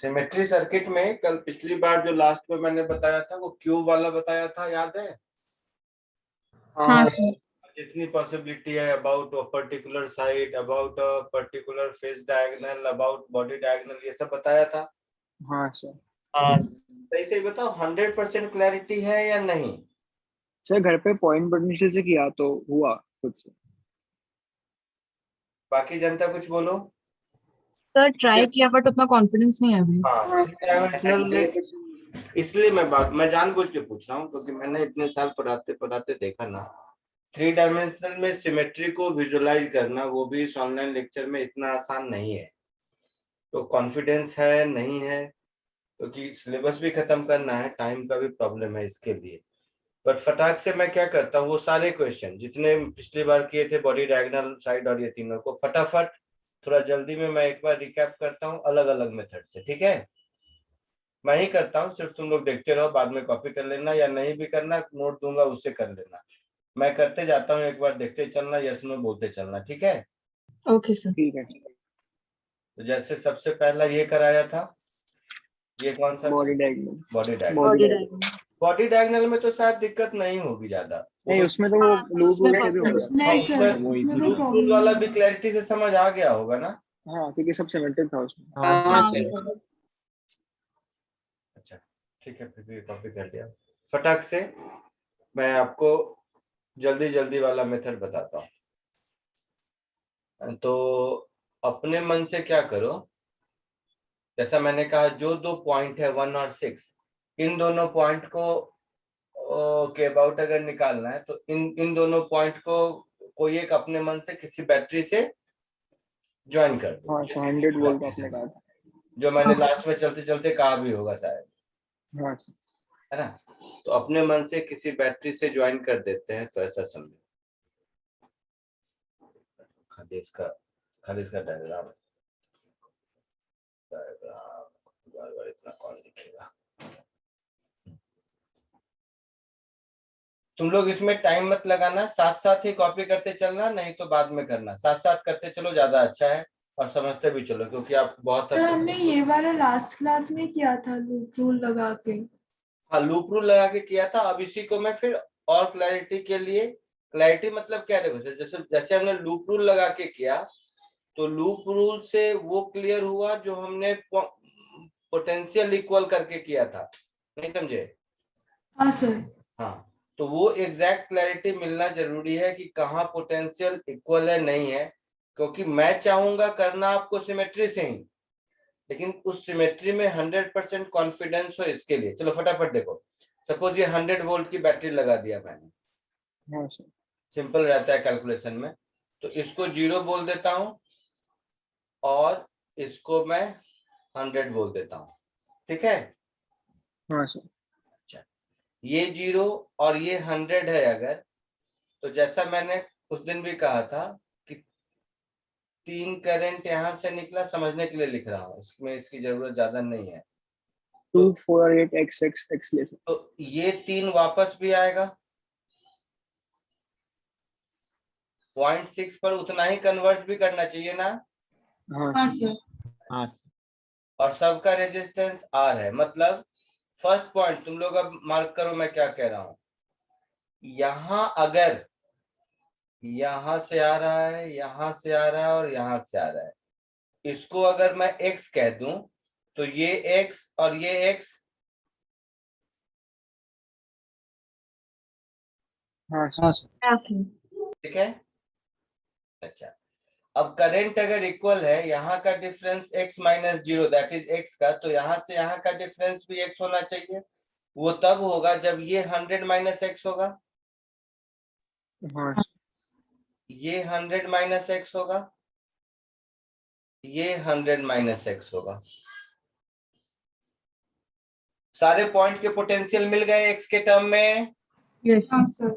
Symmetry circuit में कल पिछली बार जो लास्ट में मैंने बताया था वो क्यूब वाला बताया था, याद है? हाँ सर। जितनी पॉसिबिलिटी है about a particular side, about a particular face diagonal, about body diagonal, ये सब बताया था। हाँ सर। सही से बताओ 100% क्लैरिटी है या नहीं? सर घर पे पॉइंट पोटेंशियल से किया तो हुआ खुद से। बाकी जनता कुछ बोलो। सर ट्राई किया बट उतना कॉन्फिडेंस नहीं है अभी। हाँ, डायमेंशनल में इसलिए मैं जानबूझ के पूछ रहा हूँ क्योंकि मैंने इतने साल पढ़ाते पढ़ाते देखा ना, 3 डायमेंशनल में सिमेट्री को विजुअलाइज करना, वो भी इस ऑनलाइन लेक्चर में इतना आसान नहीं है। तो कॉन्फिडेंस है नहीं है, क्योंकि सिलेबस भी खत्म करना है, टाइम का भी प्रॉब्लम है इसके लिए। बट फटाक से मैं क्या करता हूँ, वो सारे क्वेश्चन जितने पिछली बार किए थे, बॉडी डायगोनल, साइड और ये तीनों को फटाफट थोड़ा जल्दी में मैं एक बार रिकैप करता हूँ अलग अलग मेथड से, ठीक है? मैं ही करता हूँ, सिर्फ तुम लोग देखते रहो, बाद में कॉपी कर लेना, या नहीं भी करना नोट दूंगा उससे कर लेना। मैं करते जाता हूँ, एक बार देखते चलना, यस नो बोलते चलना, ठीक है? Okay sir. ठीक है। तो जैसे सबसे पहला ये कराया था, ये कौन सा? Body diagonal. Body diagonal. Body diagram. Body diagonal में तो शायद दिक्कत नहीं होगी ज्यादा। नहीं उसमें तो वो लूप उसमें से भी हो प्रॉब्लम गया। नहीं सर, उसमें उसमें कोई लूप प्रॉब्लम वाला नहीं भी है। क्लैरिटी से समझ आ गया होगा ना? हाँ क्योंकि सब सिमेट्रिक था उसमें। हाँ सर। अच्छा ठीक है, फिर भी कॉपी कर दिया। फटाक से मैं आपको जल्दी जल्दी वाला मेथड बताता हूँ। तो अपने मन से क्या करो, जैसा मैंने कहा जो दो पॉइंट है 1 और 6, इन दोनों पॉइंट को के अबाउट अगर निकालना है तो इन दोनों पॉइंट को कोई एक अपने मन से किसी बैटरी से ज्वाइन कर दो। हाँ सर 100 वोल्ट आपने कहा था। जो मैंने लास्ट में चलते चलते कहा भी होगा शायद, हाँ सर। है ना? तो अपने मन से किसी बैटरी से ज्वाइन कर देते हैं, तो ऐसा समझो। खाली इसका डायग्राम बार बार इतना कौन लिखेगा? तुम लोग इसमें टाइम मत लगाना, साथ साथ ही कॉपी करते चलना, नहीं तो बाद में करना। साथ साथ करते चलो, ज्यादा अच्छा है, और समझते भी चलो, क्योंकि आप बहुत सर हमने ये वाला लास्ट क्लास में किया था, लूप रूल लगा के। हाँ लूप रूल लगा के किया था। अब इसी को मैं फिर और क्लैरिटी के लिए, क्लैरिटी मतलब क्या, देखो सर, जैसे जैसे हमने लूप रूल लगा के किया तो लूप रूल से वो क्लियर हुआ जो हमने पोटेंशियल इक्वल करके किया था, नहीं समझे? हाँ सर। हाँ, तो वो एग्जैक्ट क्लैरिटी मिलना जरूरी है कि कहाँ पोटेंशियल इक्वल है नहीं है, क्योंकि मैं चाहूंगा करना आपको सिमेट्री से ही, लेकिन उस सिमेट्री में 100% कॉन्फिडेंस हो इसके लिए। चलो फटाफट देखो, सपोज ये 100 वोल्ट की बैटरी लगा दिया मैंने, हाँ सर। सिंपल रहता है कैलकुलेशन में। तो इसको 0 बोल देता हूं और इसको मैं 100 बोल देता हूं, ठीक है? हाँ सर। अच्छा, ये 0 और ये 100 है अगर, तो जैसा मैंने उस दिन भी कहा था कि 3 करंट यहां से निकला, समझने के लिए लिख रहा हूं, इसमें इसकी जरूरत ज्यादा नहीं है। 2 4 8 x x x ले। तो ये 3 वापस भी आएगा, 0.6 पर उतना ही कन्वर्ट भी करना चाहिए ना? हाँ हाँ सर। सर। हाँ और सबका रेजिस्टेंस R है। मतलब फर्स्ट पॉइंट तुम लोग अब मार्क करो मैं क्या कह रहा हूं। यहां अगर यहां से आ रहा है, यहां से आ रहा है और यहां से आ रहा है, इसको अगर मैं x कह दूं तो ये x और ये x, हाँ सर। ठीक है? अच्छा, अब करंट अगर इक्वल है, यहाँ का difference x minus 0 that is x का, तो यहाँ से यहाँ का डिफरेंस भी x होना चाहिए। वो तब होगा जब ये 100 माइनस x होगा, हाँ ये 100 माइनस x होगा, ये 100 माइनस x होगा। सारे पॉइंट के पोटेंशियल मिल गए x के टर्म में? हाँ सर।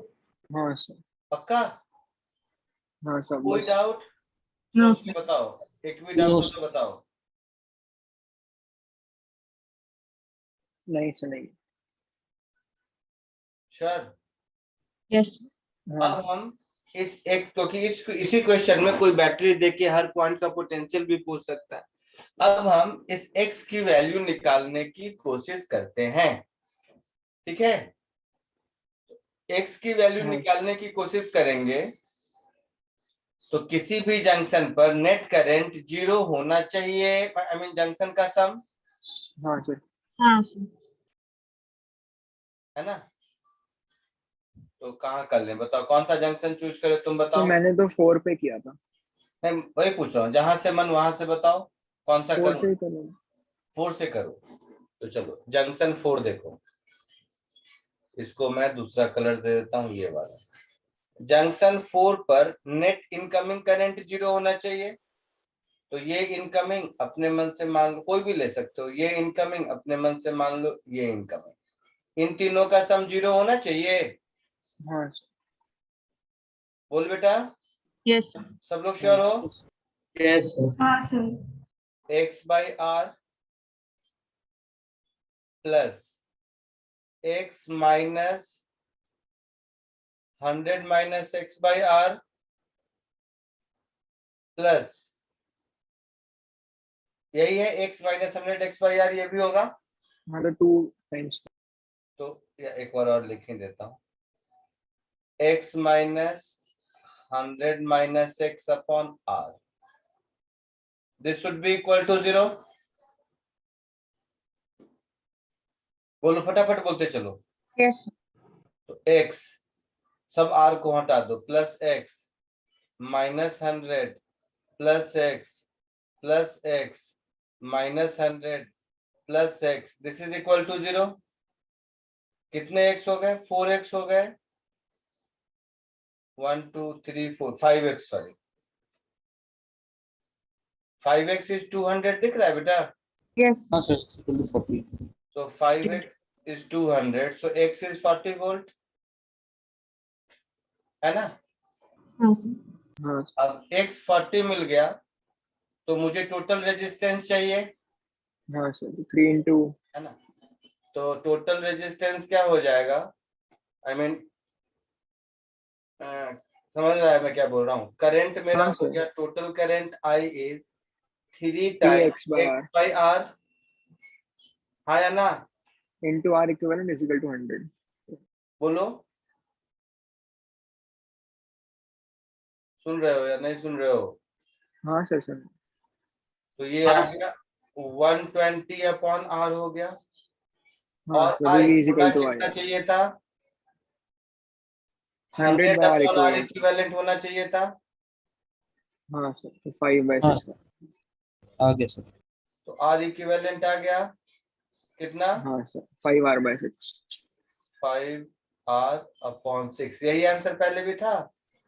हाँ सर। पक्का? हाँ सर। कोई बस डाउट? नो तो बताओ, एक भी डाउट हो तो बताओ। नहीं सर नहीं। श्योर? यस। हाँ अब हम इस x, क्योंकि इसी क्वेश्चन में कोई बैटरी देके हर पॉइंट का पोटेंशियल भी पूछ सकता है, अब हम इस x की वैल्यू निकालने की कोशिश करते हैं, ठीक है। x की वैल्यू हाँ। निकालने की कोशिश करेंगे तो किसी भी जंक्शन पर नेट करंट 0 होना चाहिए, आई मीन जंक्शन का सम, हाँ सर। हाँ सर। है ना। तो कहाँ कर लें, बताओ कौन सा जंक्शन चूज करें, तुम तो बताओ। मैंने तो 4 पे किया था। नहीं वही पूछ रहा हूँ, जहां से मन वहां से बताओ कौन सा 4 से करूं। ही करो। 4 से करो, तो चलो जंक्शन 4 देखो, इसको मैं दूसरा कलर दे देता हूँ, ये वाला। जंक्शन 4 पर नेट इनकमिंग करंट 0 होना चाहिए, तो ये इनकमिंग अपने मन से मान लो, कोई भी ले सकते हो, ये इनकमिंग अपने मन से मान लो, ये इनकमिंग, इन तीनों का सम 0 होना चाहिए। हाँ सर। बोल बेटा, यस सर। सब लोग श्योर हो। Yes sir. हाँ sir. x/r plus x minus 100 minus x/r plus यही है x माइनस 100 x/r, ये भी होगा। हाँ तो 2 टाइम्स। तो या एक बार और लिख ही देता हूँ, x minus 100 minus x upon r, this should be equal to 0। बोलो फटाफट बोलते चलो। Yes sir. तो x, सब r को हटा दो, plus x minus 100 plus x minus 100 plus x, this is equal to 0। कितने x हो गए, 4x हो गए, 1 2 3 4 5x, सॉरी 5x इज 200, दिख रहा है बेटा। यस। हाँ sir, 40। So 5x is 200, so x is 40 volt, है ना। हाँ सर। हाँ अब x 40 मिल गया, तो मुझे टोटल रेजिस्टेंस चाहिए, हाँ सर। 3 इंटू। है ना। तो टोटल रेजिस्टेंस क्या हो जाएगा, आई मीन समझ रहा है मैं क्या बोल रहा हूँ। करंट मेरा हाँ हो सर। गया, total current I is 3 3x times x by r, हाँ या ना, into R equivalent is equal to 100. बोलो सुन रहे हो या नहीं सुन रहे हो। हाँ सर सर। तो ये आ गया 120 अपॉन r हो गया, हाँ और सर, I V is होना equal to कितना I. चाहिए था, 100 by R upon R equivalent. Equivalent होना चाहिए था। हाँ सर, तो 5 by हाँ 6. आगे सर। तो R इक्विवेलेंट आ गया कितना, हाँ sir, 5R by 6. 5R upon 6, यही आंसर पहले भी था।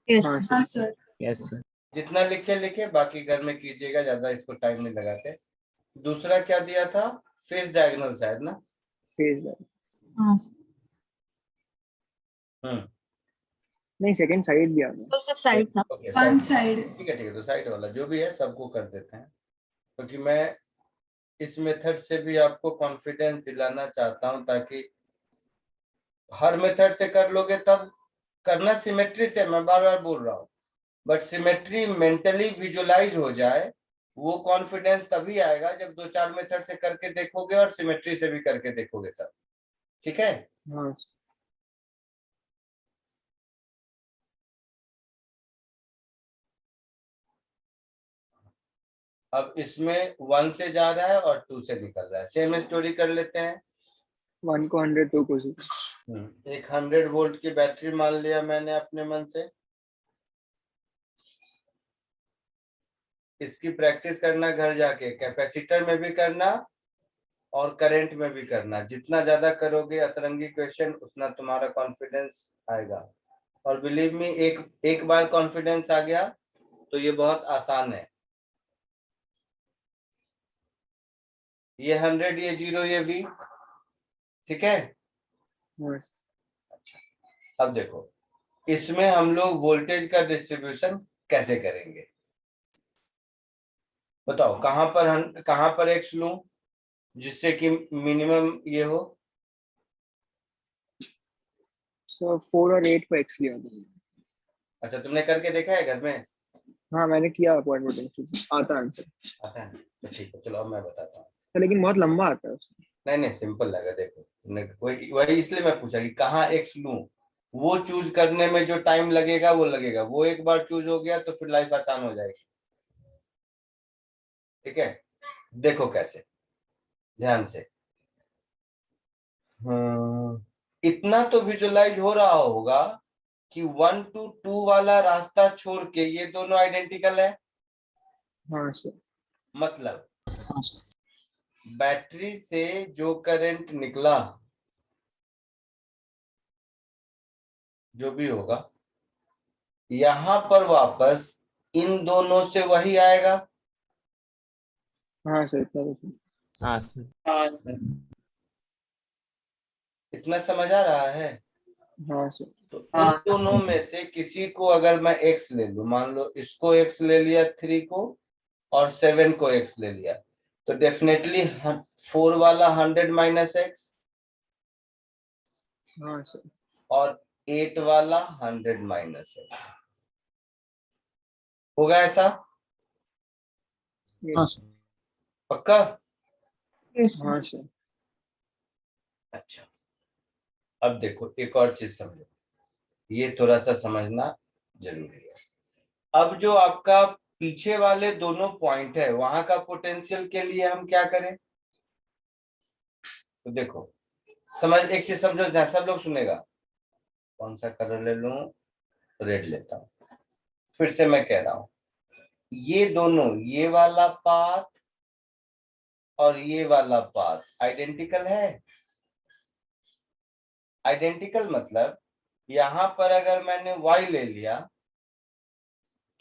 यस हाँ सर। हाँ सर। सर। Yes sir. जितना लिखे लिखे, बाकी घर में कीजिएगा, ज्यादा इसको टाइम नहीं लगाते। दूसरा क्या दिया था, फेस डायगोनल शायद ना। Phase by. हाँ नहीं, सेकंड साइड भी आ गया. तो सिर्फ साइड था। Okay one side, side. ठीक है, तो साइड वाला जो भी है सबको कर देते हैं, क्योंकि मैं इस मेथड से भी आपको कॉन्फिडेंस दिलाना चाहता हूं, ताकि हर मेथड से कर लोगे तब करना सिमेट्री से, मैं बार बार बोल रहा हूँ, बट सिमेट्री मेंटली विजुअलाइज हो जाए, वो कॉन्फिडेंस तभी आएगा जब 2-4 मेथड से करके देखोगे और सिमेट्री से भी करके देखोगे तब, ठीक है। हाँ सर. अब इसमें 1 से जा रहा है और 2 से निकल रहा है, सेम स्टोरी कर लेते हैं। 1 को 100, 2 को 6. एक 100 वोल्ट की बैटरी मान लिया मैंने अपने मन से, इसकी प्रैक्टिस करना घर जाके, कैपेसिटर में भी करना और करंट में भी करना, जितना ज्यादा करोगे अतरंगी क्वेश्चन उतना तुम्हारा कॉन्फिडेंस आएगा। और बिलीव मी, एक बार कॉन्फिडेंस आ गया तो ये बहुत आसान है। ये 100, ये 0, ये V, ठीक है। हाँ. अब देखो इसमें हम लोग वोल्टेज का डिस्ट्रीब्यूशन कैसे करेंगे, बताओ कहां पर x लूं जिससे कि मिनिमम ये हो। सो 4 और 8 को x लिया था. अच्छा तुमने करके देखा है घर में, हाँ मैंने किया पॉइंट पोटेंशियल से, आता आंसर। आता है तो ठीक है, चलो अब मैं बताता हूँ। लेकिन बहुत लंबा आता है उसमें। नहीं नहीं, सिंपल लगा, देखो वही वही इसलिए मैं पूछा कि कहाँ एक्स लूं। वो चूज करने में जो टाइम लगेगा वो लगेगा, वो एक बार चूज हो गया तो फिर लाइफ आसान हो जाएगी। ठीक है, देखो कैसे, ध्यान से। इतना तो विजुलाइज हो रहा होगा कि 1 to 2 वाला रास्ता छोड़ के ये दोनों आइडेंटिकल है। हाँ सर। मतलब हाँ सर। बैटरी से जो करंट निकला, जो भी होगा, यहां पर वापस इन दोनों से वही आएगा। हाँ सर, इतना तो सर। हाँ सर। हाँ सर। इतना समझ आ रहा है? हाँ सर। तो इन दोनों में से किसी को अगर मैं एक्स ले लूं, मान लो इसको एक्स ले लिया 3 को, और 7 को एक्स ले लिया, तो डेफिनेटली 4 वाला 100 माइनस एक्स, हाँ सर। और 8 वाला 100 माइनस एक्स। होगा ऐसा? हाँ Yes. सर। पक्का? Yes, sir. हाँ सर। अच्छा, अब देखो एक और चीज समझो, ये थोड़ा सा समझना जरूरी है। अब जो आपका पीछे वाले दोनों पॉइंट है, वहां का पोटेंशियल के लिए हम क्या करें? तो देखो, समझ, एक चीज समझो, ध्यान सब लोग सुनेगा। कौन सा कलर ले लूं? रेड लेता हूं। फिर से मैं कह रहा हूं, ये दोनों, ये वाला पाथ और ये वाला पाथ आइडेंटिकल है। आइडेंटिकल मतलब यहां पर अगर मैंने y ले लिया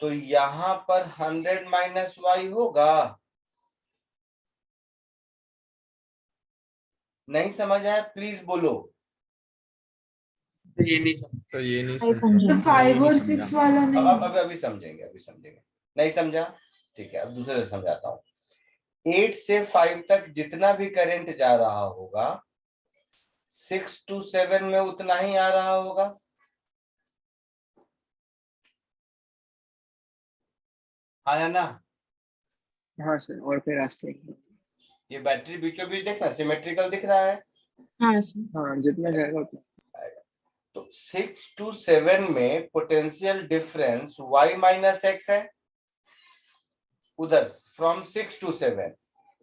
तो यहां पर 100 माइनस वाई होगा। नहीं समझ आया? प्लीज बोलो। ये नहीं समझ। तो ये नहीं I समझा। तो समझा। 5 और 6 वाला अब नहीं। अभी समझेंगे, अभी समझेंगे। नहीं समझा? ठीक है, अब दूसरे से समझाता हूँ। 8 से 5 तक जितना भी करंट जा रहा होगा, 6 to 7 में उतना ही आ रहा होगा। आया ना? हाँ सर, और फिर रास्ते। ये बैटरी बीचों बीच देखना सिमेट्रिकल दिख रहा है। हाँ sir. हाँ, जितना जाएगा उतना। तो 6 to 7 में potential difference y minus x है उधर, फ्रॉम 6 to 7।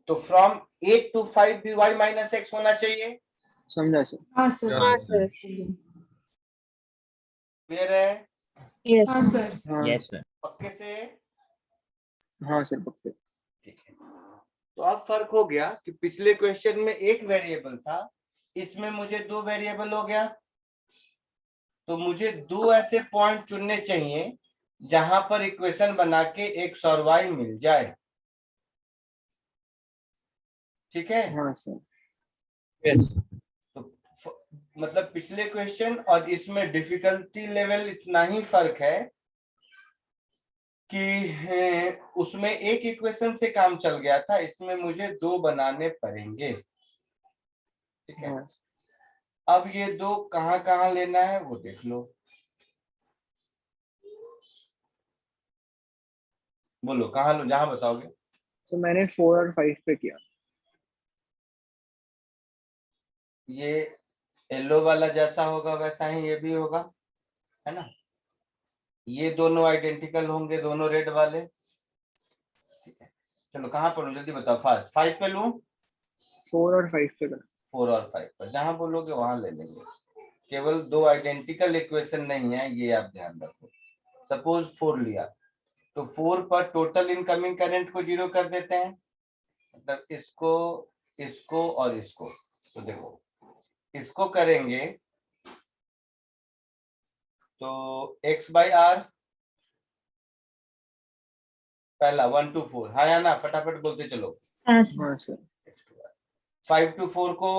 तो फ्रॉम 8 to 5 भी y माइनस एक्स होना चाहिए। समझा सर। हाँ सर। हाँ sir. समझा. क्लियर है? Yes. हाँ sir. सर। हाँ यस सर। पक्के से? हाँ सर, पक्के। ठीक है, तो अब फर्क हो गया कि पिछले क्वेश्चन में एक वेरिएबल था, इसमें मुझे 2 वेरिएबल हो गया। तो मुझे 2 ऐसे पॉइंट चुनने चाहिए जहां पर इक्वेशन बना के x और y मिल जाए। ठीक है? हाँ सर। यस। तो मतलब पिछले क्वेश्चन और इसमें डिफिकल्टी लेवल इतना ही फर्क है कि उसमें एक इक्वेशन से काम चल गया था, इसमें मुझे 2 बनाने पड़ेंगे। ठीक है, हाँ अब ये 2 कहां कहां लेना है वो देख लो। बोलो कहां लो, जहां बताओगे। तो मैंने 4 और 5 पे किया। ये येलो वाला जैसा होगा वैसा ही ये भी होगा, है ना? ये दोनों आइडेंटिकल होंगे, दोनों रेड वाले। ठीक है, चलो कहां पर लूं जल्दी बताओ। 5 पे लूं? 4 और 5 पे करा। 4 और 5 पर, जहां बोलोगे वहां ले लेंगे। केवल 2 आइडेंटिकल इक्वेशन नहीं है, ये आप ध्यान रखो। सपोज 4 लिया तो 4 पर टोटल इनकमिंग करंट को 0 कर देते हैं, मतलब इसको, इसको और इसको। तो देखो इसको करेंगे तो x बाई आर, पहला 1 to 4, हाँ या ना, फटाफट बोलते चलो। हाँ sir. हाँ सर। 5 to 4 को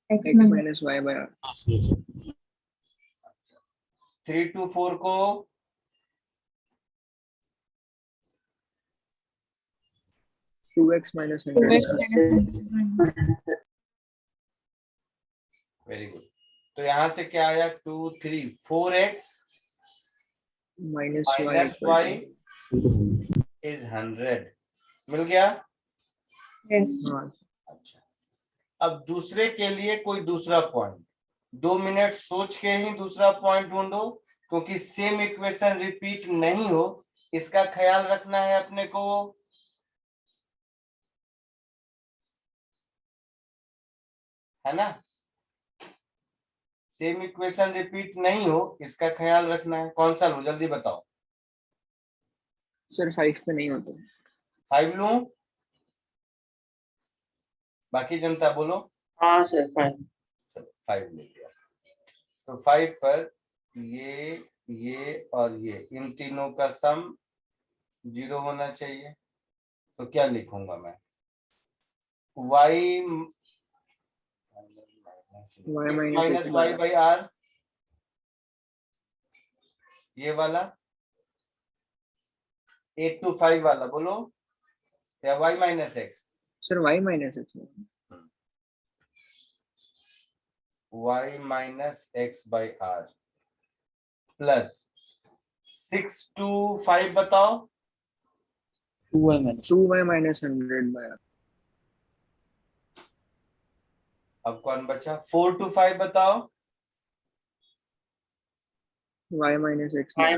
x minus Y by R. 3 to 4 को 2x minus 100। 2x minus 100. Very good. तो यहाँ से क्या आया 2 3 4x minus minus y y is 100 मिल गया। Yes. हाँ अच्छा, अब दूसरे के लिए कोई दूसरा पॉइंट 2 मिनट सोच के ही दूसरा पॉइंट ढूंढो, क्योंकि सेम इक्वेशन रिपीट नहीं हो इसका ख्याल रखना है अपने को। है ना, सेम इक्वेशन रिपीट नहीं हो इसका ख्याल रखना है। कौन सा लूं जल्दी बताओ। सर 5 पे नहीं होता। 5 लूं, बाकी जनता बोलो। हाँ सर फाइन। चलो 5 ले लिया। तो 5 पर ये और ये इन तीनों का सम 0 होना चाहिए। तो क्या लिखूंगा मैं, y minus Y by R, ये वाला 8 to 5 वाला बोलो, या y minus X. Sir y minus x y minus X by R plus 6 to 5 बताओ। 2y minus 100 bye r। अब कौन बचा, 4 to 5 बताओ। y minus x by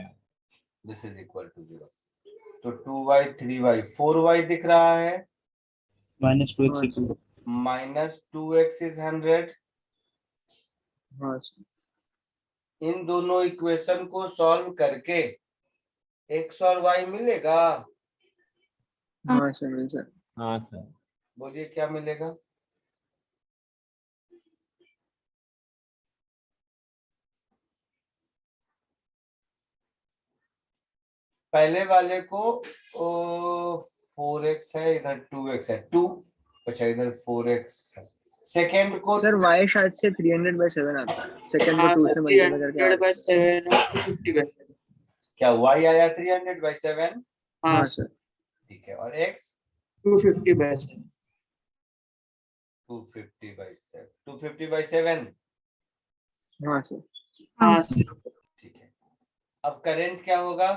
r। This is equal to 0। तो 2y 3y 4y दिख रहा है, minus 2x minus 2x is 100। हाँ सर। इन दोनों इक्वेशन को सॉल्व करके x और y मिलेगा। हाँ सर मिल सर। हाँ सर। बोलिए क्या मिलेगा। पहले वाले को 4x है, इधर 2x है 2, अच्छा इधर 4x है। सेकेंड को सर y शायद से 300 बाय 7 आता है। सेकंड को 2 से मल्टीप्लाई करके आता है। 7 क्या y आया 300/7। हाँ सर। ठीक है, और x 250/7। 250/7 250/7। हाँ सर। हाँ सर। ठीक है, अब करंट क्या होगा,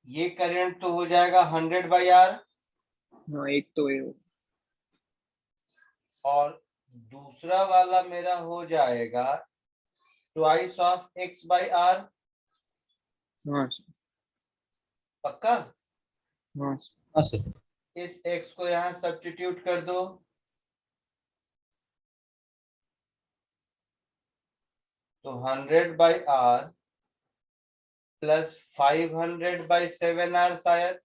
ये करंट तो हो जाएगा 100/r, हाँ एक तो ये और दूसरा वाला मेरा हो जाएगा ट्वाइस ऑफ x/r। हाँ सर। पक्का। हाँ हाँ सर। इस x को यहाँ सब्स्टिट्यूट कर दो, तो 100/r प्लस 500/7r शायद।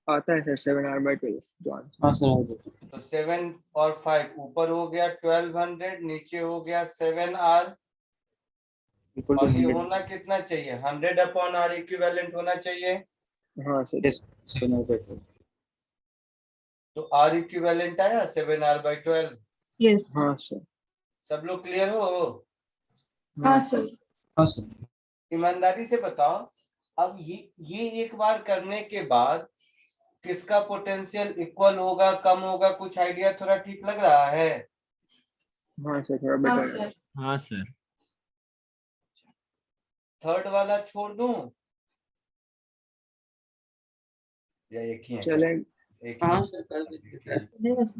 आता है सर 7r बाय 12 जो आंसर। हाँ सर। तो 7 और 5 ऊपर हो गया 1200, नीचे हो गया 7r, और ये होना कितना चाहिए 100/r इक्विवेलेंट होना चाहिए। हाँ सर। तो r इक्विवेलेंट आया 7r/12। Yes. हाँ सर। सब लोग क्लियर हो। हाँ सर। हाँ सर। ईमानदारी से बताओ, अब ये एक बार करने के बाद किसका पोटेंशियल इक्वल होगा कम होगा, कुछ आइडिया थोड़ा ठीक लग रहा है। हाँ सर थोड़ा हाँ बेटर है। सर। हाँ सर। थर्ड वाला छोड़ दूं या एक ही है, चले। एक हाँ ही सर कर दीजिए। Yes.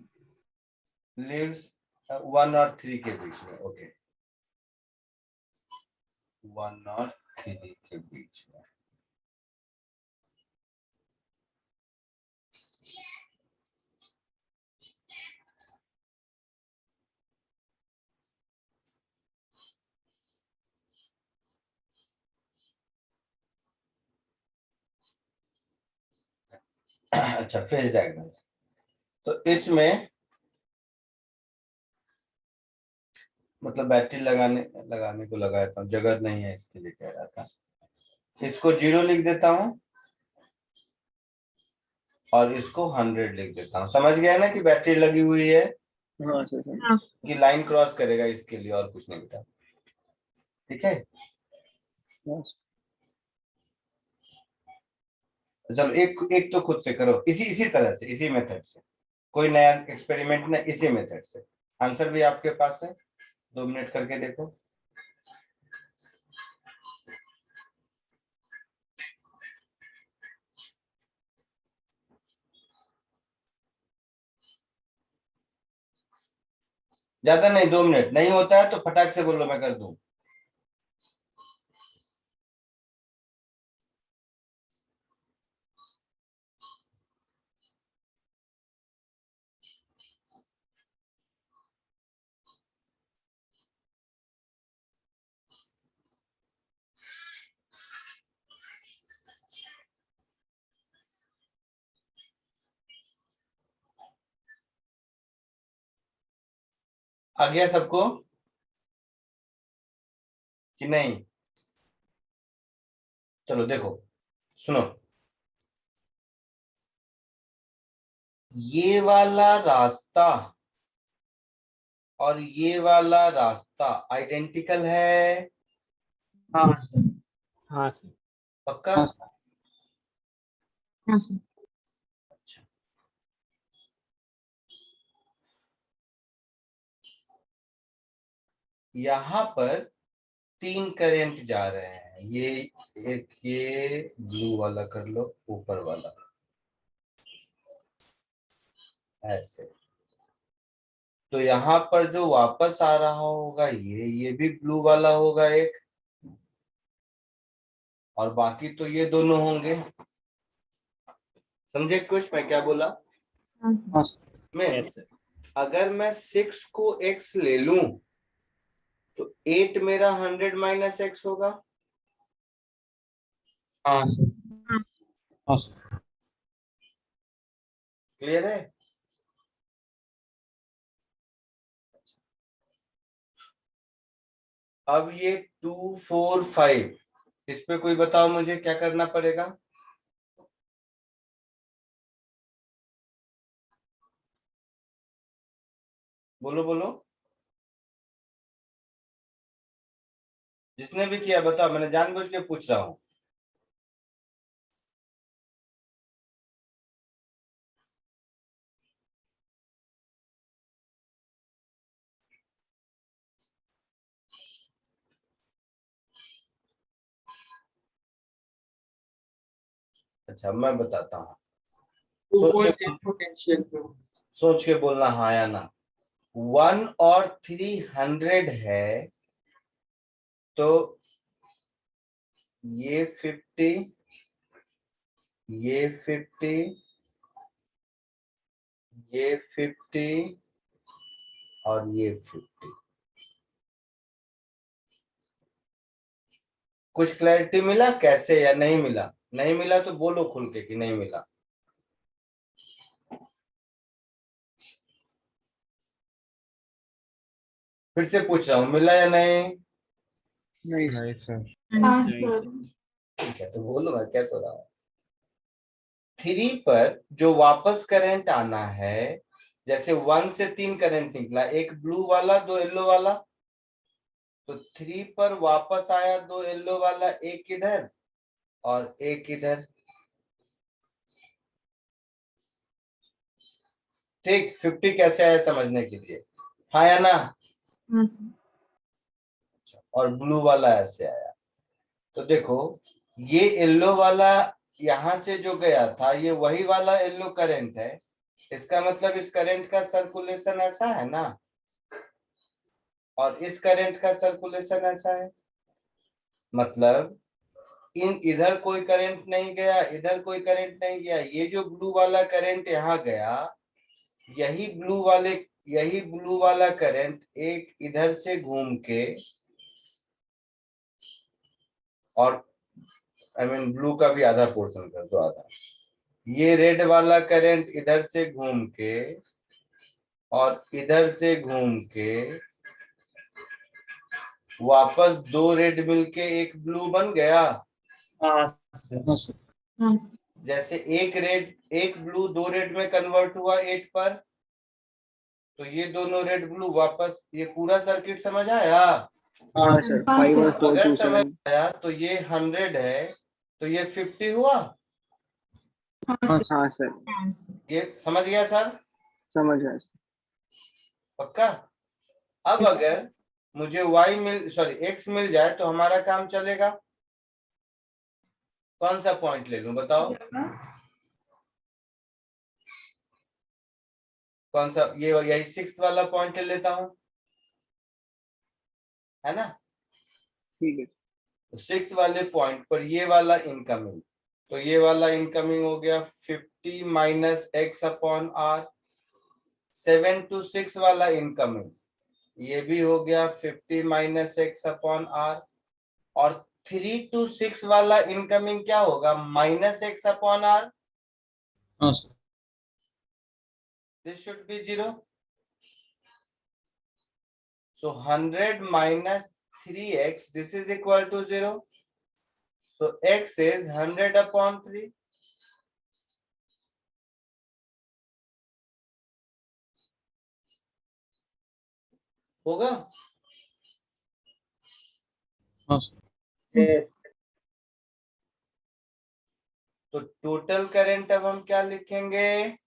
लिव्स 1 और 3 के बीच में। ओके, 1 और 3 के बीच में। अच्छा, फेज डायग्राम। तो इसमें मतलब बैटरी लगाने को लगाया था, जगह नहीं है इसके लिए कह रहा था। इसको 0 लिख देता हूं और इसको 100 लिख देता हूं। समझ गया ना कि बैटरी लगी हुई है, हाँ सर सर। Yes. कि लाइन क्रॉस करेगा इसके लिए, और कुछ नहीं बेटा। ठीक है, हाँ सर। चलो एक एक तो खुद से करो, इसी इसी तरह से, इसी मेथड से, कोई नया एक्सपेरिमेंट ना, इसी मेथड से। आंसर भी आपके पास है, 2 मिनट करके देखो। ज्यादा नहीं, 2 मिनट। नहीं होता है तो फटाक से बोलो, मैं कर दूं। आ गया सबको कि नहीं? चलो देखो, सुनो, ये वाला रास्ता और ये वाला रास्ता आइडेंटिकल है? हाँ सर। हाँ सर। पक्का? हाँ सर। हाँ सर। अच्छा, यहाँ पर 3 करंट जा रहे हैं, ये एक, ये ब्लू वाला कर लो, ऊपर वाला ऐसे। तो यहाँ पर जो वापस आ रहा होगा ये भी ब्लू वाला होगा एक, और बाकी तो ये दोनों होंगे। समझे कुछ मैं क्या बोला? हाँ सर। मैं अगर मैं 6 को x ले लूं तो 8 मेरा 100 माइनस x होगा। हाँ सर। हाँ सर। क्लियर है? अब ये 2 4 5, इस पे कोई बताओ मुझे क्या करना पड़ेगा? बोलो बोलो, जिसने भी किया बताओ, मैंने जानबूझ के पूछ रहा हूँ। अच्छा मैं बताता हूँ, पोटेंशियल पे। सोच के बोलना हाँ या ना। 1 और 300 है तो ये 50, ये 50, ये 50 और ये 50। कुछ क्लैरिटी मिला कैसे या नहीं मिला? नहीं मिला तो बोलो खुल के कि नहीं मिला। फिर से पूछ रहा हूँ, मिला या नहीं? नहीं सर। हाँ सर। ठीक है तो बोलो, मैं क्या तो रहा हूँ। 3 पर जो वापस करंट आना है, जैसे 1 से 3 करंट निकला, एक ब्लू वाला 2 येलो वाला, तो 3 पर वापस आया 2 येलो वाला, एक इधर और एक इधर। ठीक, 50 कैसे आया समझने के लिए, हाँ या ना? हाँ सर। और ब्लू वाला ऐसे आया। तो देखो, ये येलो वाला यहां से जो गया था ये वही वाला येलो करंट है, इसका मतलब इस करंट का सर्कुलेशन ऐसा है ना, और इस करंट का सर्कुलेशन ऐसा है। मतलब इधर कोई करंट नहीं गया, इधर कोई करंट नहीं गया, ये जो ब्लू वाला करंट यहाँ गया, यही ब्लू वाला करंट एक इधर से घूम के, और आई मीन ब्लू का भी आधा पोर्शन कर दो, आधा, ये रेड वाला करंट इधर से घूम के और इधर से घूम के वापस 2 रेड मिलके एक ब्लू बन गया। हाँ सर। हाँ सर। हाँ सर। जैसे एक ब्लू 2 रेड में कन्वर्ट हुआ 8 पर, तो ये दोनों रेड ब्लू वापस, ये पूरा सर्किट समझ आया? हाँ सर। हाँ 5 और सर। 4 अगर 2 समझ 7। आया तो ये 100 है, तो ये 50 हुआ। हाँ हाँ सर। हाँ सर, ये समझ गया सर? समझ गया सर। पक्का? अब Yes. अगर मुझे x मिल जाए तो हमारा काम चलेगा। कौन सा पॉइंट ले लूं बताओ? कौन सा? ये यही 6th वाला पॉइंट ले लेता हूं, है ना? ठीक है। तो 6th वाले पॉइंट पर ये वाला इनकमिंग, तो ये वाला इनकमिंग हो गया 50 minus x upon R. 7 to 6 वाला इनकमिंग, ये भी हो गया 50 माइनस x अपॉन आर। और 3 to 6 वाला इनकमिंग क्या होगा? Minus x upon R. हाँ sir. This should be 0. So 100 minus 3x, this is equal to 0. So x is 100 upon 3. होगा? हाँ सर। तो टोटल करंट अब हम क्या लिखेंगे?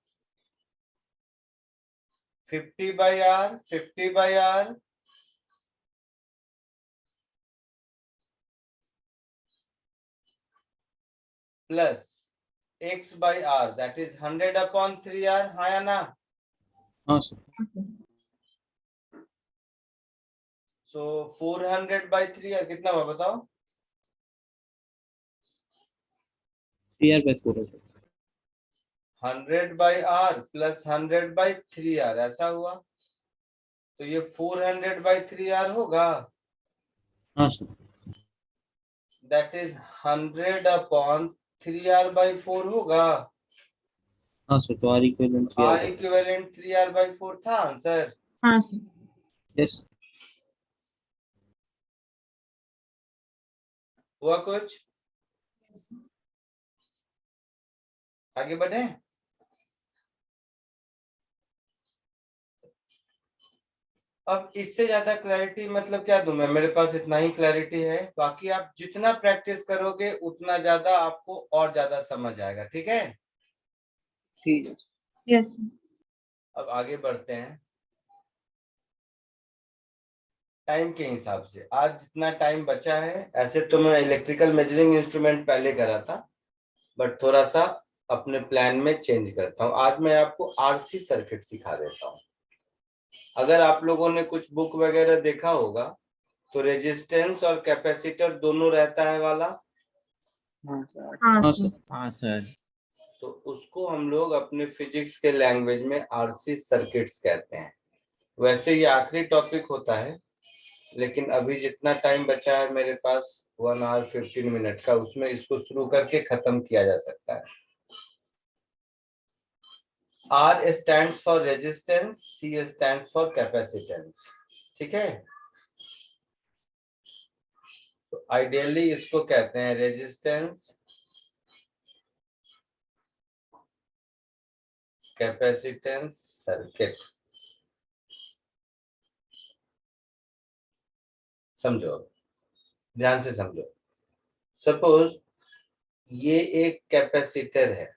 50 by r, 50 by r plus x by r, that is 100 upon 3r. हाँ या ना? हाँ सर। So 400 by 3r कितना हुआ बताओ? 3r/4 है sir. 100 by r plus 100 by 3r, ऐसा हुआ। तो ये 400 by 3r होगा। हाँ sir. That is 100 upon 3r by 4 होगा। हाँ सर, तो r equivalent 3r R equivalent 3r by 4 था आंसर। हाँ सर। यस। हुआ कुछ? आगे बढ़े? अब इससे ज्यादा क्लैरिटी मतलब क्या दूं मैं? मेरे पास इतना ही क्लैरिटी है, बाकी आप जितना प्रैक्टिस करोगे उतना ज्यादा आपको और ज्यादा समझ आएगा। ठीक है? ठीक है। यस। अब आगे बढ़ते हैं टाइम के हिसाब से। आज जितना टाइम बचा है, ऐसे तो मैं इलेक्ट्रिकल मेजरिंग इंस्ट्रूमेंट पहले करा था, बट थोड़ा सा अपने प्लान में चेंज करता हूँ। आज मैं आपको आरसी सर्किट सिखा देता हूँ। अगर आप लोगों ने कुछ बुक वगैरह देखा होगा तो रेजिस्टेंस और कैपेसिटर दोनों रहता है वाला। हाँ सर। हाँ हाँ सर। सर। हाँ सर। तो उसको हम लोग अपने फिजिक्स के लैंग्वेज में आरसी सर्किट्स कहते हैं। वैसे ये आखिरी टॉपिक होता है, लेकिन अभी जितना टाइम बचा है मेरे पास 1 hour 15 minute का, उसमें इसको शुरू करके खत्म किया जा सकता है। R stands for resistance, C stands for capacitance। ठीक है? तो आइडियली इसको कहते हैं रेजिस्टेंस, कैपेसिटेंस सर्किट। समझो, ध्यान से समझो। सपोज ये एक कैपेसिटर है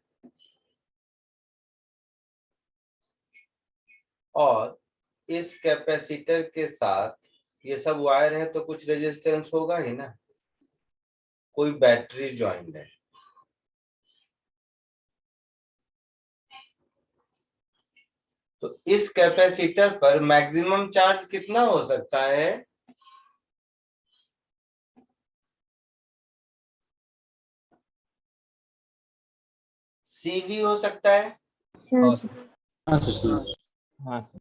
और इस कैपेसिटर के साथ ये सब वायर है, तो कुछ रेजिस्टेंस होगा ही ना। कोई बैटरी ज्वाइंट है, तो इस कैपेसिटर पर मैक्सिमम चार्ज कितना हो सकता है? CV हो सकता है। हाँ सर। हाँ सर।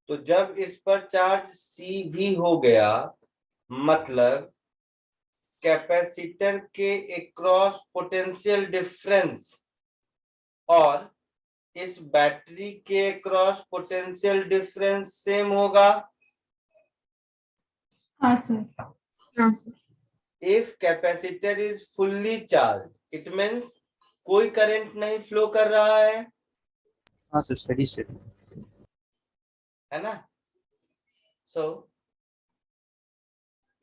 तो जब इस पर चार्ज CV हो गया, मतलब कैपेसिटर के अक्रॉस पोटेंशियल डिफरेंस और इस बैटरी के अक्रॉस पोटेंशियल डिफरेंस सेम होगा। हाँ सर। हाँ sir. If capacitor is fully charge, it means कोई करंट नहीं फ्लो कर रहा है, हाँ सर, स्टडी स्टेट। है ना? So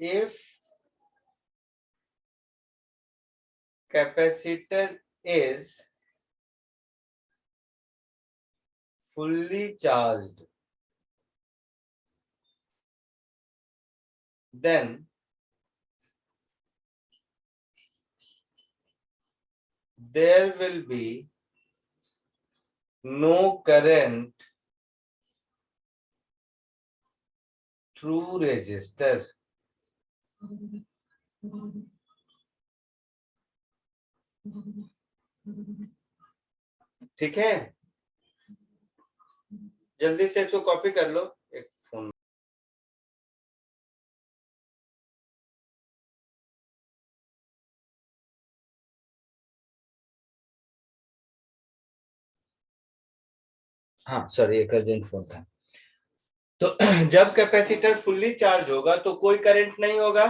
if capacitor is fully charged, then there will be no current through resistor. ठीक है, जल्दी से इसको कॉपी कर लो एक फोन। हाँ सॉरी, एक अर्जेंट फोन था। तो जब कैपेसिटर फुल्ली चार्ज होगा तो कोई करंट नहीं होगा।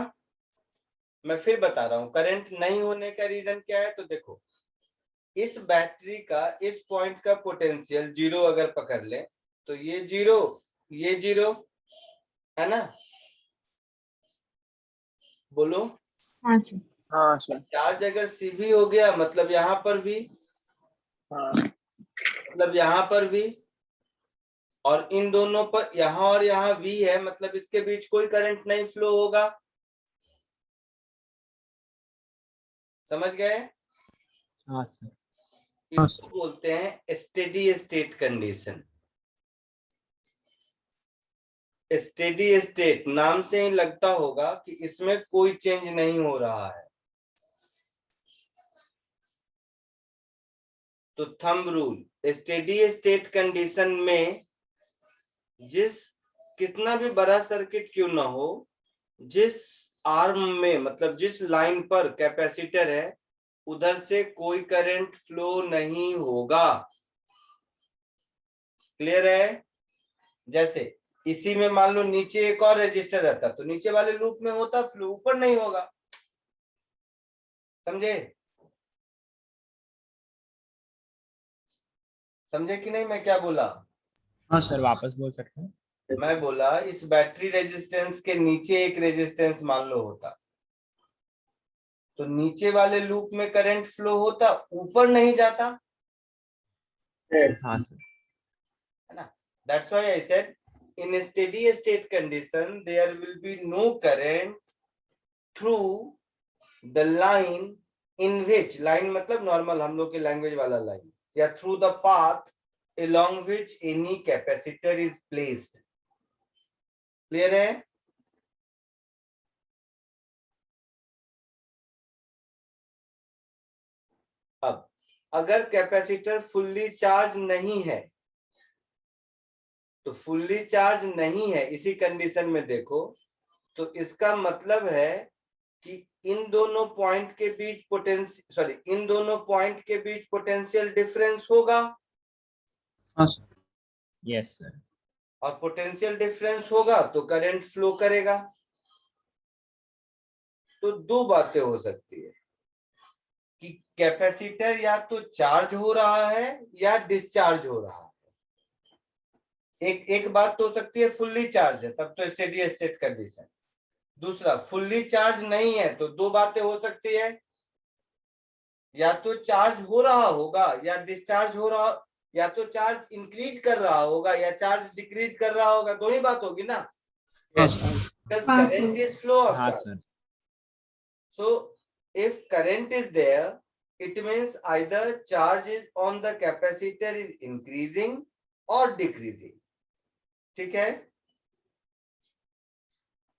मैं फिर बता रहा हूं करंट नहीं होने का रीजन क्या है। तो देखो, इस बैटरी का इस पॉइंट का पोटेंशियल जीरो अगर पकड़ ले तो ये जीरो है ना, बोलो। हाँ सर। हाँ सर। चार्ज अगर सीवी हो गया मतलब यहाँ पर भी, हाँ मतलब यहाँ पर भी, और इन दोनों पर यहाँ और यहाँ V है, मतलब इसके बीच कोई करंट नहीं फ्लो होगा। समझ गए? हाँ सर। इसको बोलते हैं steady state condition. Steady state नाम से ही लगता होगा कि इसमें कोई चेंज नहीं हो रहा है। तो thumb rule, steady state condition में कितना भी बड़ा सर्किट क्यों ना हो, जिस आर्म में मतलब जिस लाइन पर कैपेसिटर है उधर से कोई करंट फ्लो नहीं होगा। क्लियर है? जैसे इसी में मान लो नीचे एक और रेजिस्टर रहता तो नीचे वाले लूप में होता फ्लो, ऊपर नहीं होगा। समझे? समझे कि नहीं मैं क्या बोला? हाँ सर, वापस बोल सकते हैं? मैं बोला इस बैटरी रेजिस्टेंस के नीचे एक रेजिस्टेंस मान लो होता तो नीचे वाले लूप में करंट फ्लो होता, ऊपर नहीं जाता। हाँ सर। है ना? That's why I said in a steady state condition there will be no current through the line in which, line मतलब नॉर्मल हम लोग के लैंग्वेज वाला लाइन, या through the path along which any capacitor is placed. Clear है? अब अगर capacitor fully charge नहीं है, तो फुल्ली चार्ज नहीं है इसी कंडीशन में देखो, तो इसका मतलब है कि इन दोनों पॉइंट के बीच इन दोनों पॉइंट के बीच पोटेंशियल डिफरेंस होगा। हाँ सर। Yes sir. और पोटेंशियल डिफरेंस होगा तो करंट फ्लो करेगा। तो दो बातें हो सकती है कि कैपेसिटर या तो चार्ज हो रहा है या डिस्चार्ज हो रहा है। एक बात तो हो सकती है फुल्ली चार्ज है, तब तो स्टेडी स्टेट कंडीशन। दूसरा, फुल्ली चार्ज नहीं है तो दो बातें हो सकती है, या तो चार्ज हो रहा होगा या डिस्चार्ज हो रहा, या तो चार्ज इंक्रीज कर रहा होगा या चार्ज डिक्रीज कर रहा होगा। दो ही बात होगी ना। करंट इज फ्लो ऑफ हाँ charge. Sir. So if current is there, it means either charge is on the capacitor is increasing or decreasing. ठीक है?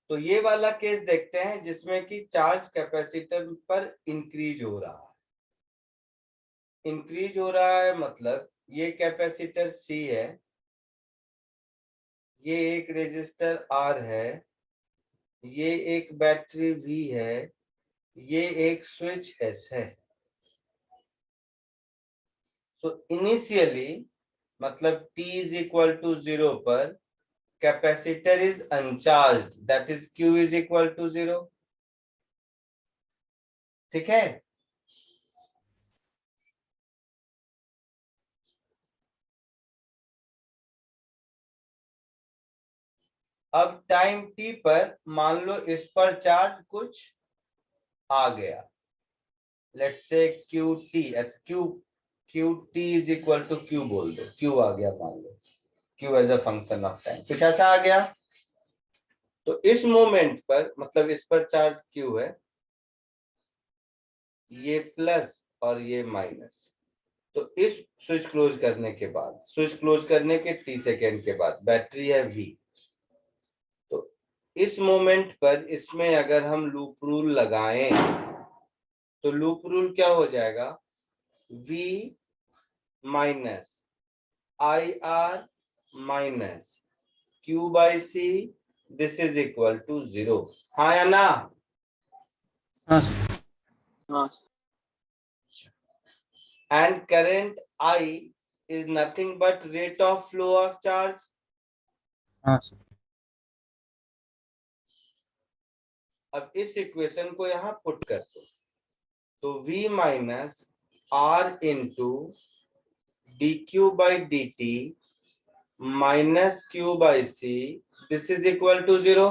तो ये वाला केस देखते हैं जिसमें कि चार्ज कैपेसिटर पर इंक्रीज हो रहा है। इंक्रीज हो रहा है मतलब ये कैपेसिटर C है, ये एक रेजिस्टर R है, ये एक बैटरी V है, ये एक स्विच S है। सो इनिशियली मतलब t is equal to 0 पर capacitor is uncharged, that is Q is equal to 0। ठीक है? अब टाइम t पर मान लो इस पर चार्ज कुछ आ गया, let's say QT, Q T is equal to Q बोल दो, क्यू आ गया मान लो, Q as a function of time, कुछ ऐसा आ गया। तो इस मोमेंट पर, मतलब इस पर चार्ज क्यू है, ये प्लस और ये माइनस। तो इस स्विच क्लोज करने के बाद, स्विच क्लोज करने के टी सेकेंड के बाद बैटरी है वी। तो इस मोमेंट पर इसमें अगर हम लूप रूल लगाएं तो लूप रूल क्या हो जाएगा, v minus I R minus Q by C, this is equal to 0। हाँ या ना? हाँ सर। हाँ And current I is nothing but rate of flow of charge. हाँ सर। अब इस इक्वेशन को यहाँ पुट कर दो, तो v minus R into D Q by D T minus Q by C, this is equal to 0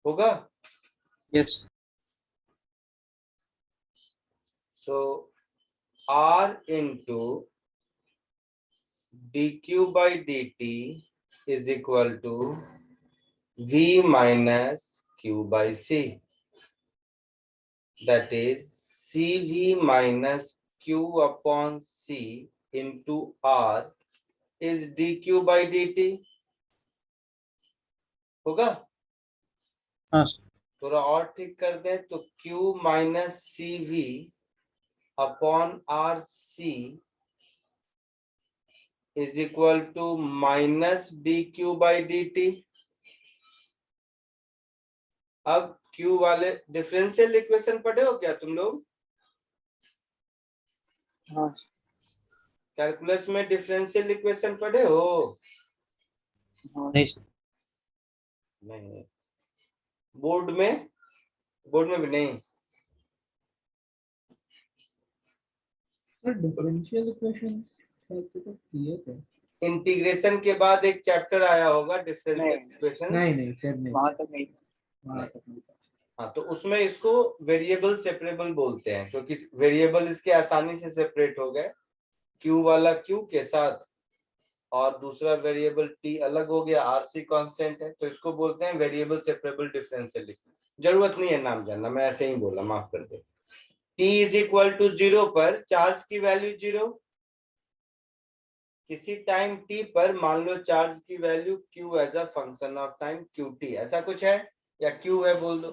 होगा। Yes. So R into dq by dt is equal to v minus q by c. That is cv minus q upon c into R is dq by dt होगा। हाँ sir. थोड़ा और ठीक कर दें तो q minus C V upon R C is equal to minus D Q by D T. अब Q वाले डिफरेंशियल इक्वेशन पढ़े हो क्या तुम लोग? हाँ कैलकुलस में डिफरेंशियल इक्वेशन पढ़े हो? नहीं सर। नहीं। बोर्ड में भी नहीं। सर डिफरेंशियल इक्वेशंस शायद से तो किए थे। इंटीग्रेशन के बाद एक चैप्टर आया होगा डिफरेंशियल इक्वेशन। नहीं फिर नहीं, वहां तक नहीं। हाँ, तो उसमें इसको वेरिएबल सेपरेबल बोलते हैं, क्योंकि वेरिएबल इसके आसानी से सेपरेट हो गए, Q वाला Q के साथ और दूसरा वेरिएबल T अलग हो गया, RC कांस्टेंट है, तो इसको बोलते हैं वेरिएबल सेपरेबल डिफरेंशियल इक्वेशन। जरूरत नहीं है नाम जानना, मैं ऐसे ही बोला, माफ कर दे। T इज इक्वल टू 0 पर चार्ज की वैल्यू 0, किसी टाइम t पर मान लो चार्ज की value q as a function of time qt, ऐसा कुछ है या q है बोल दो,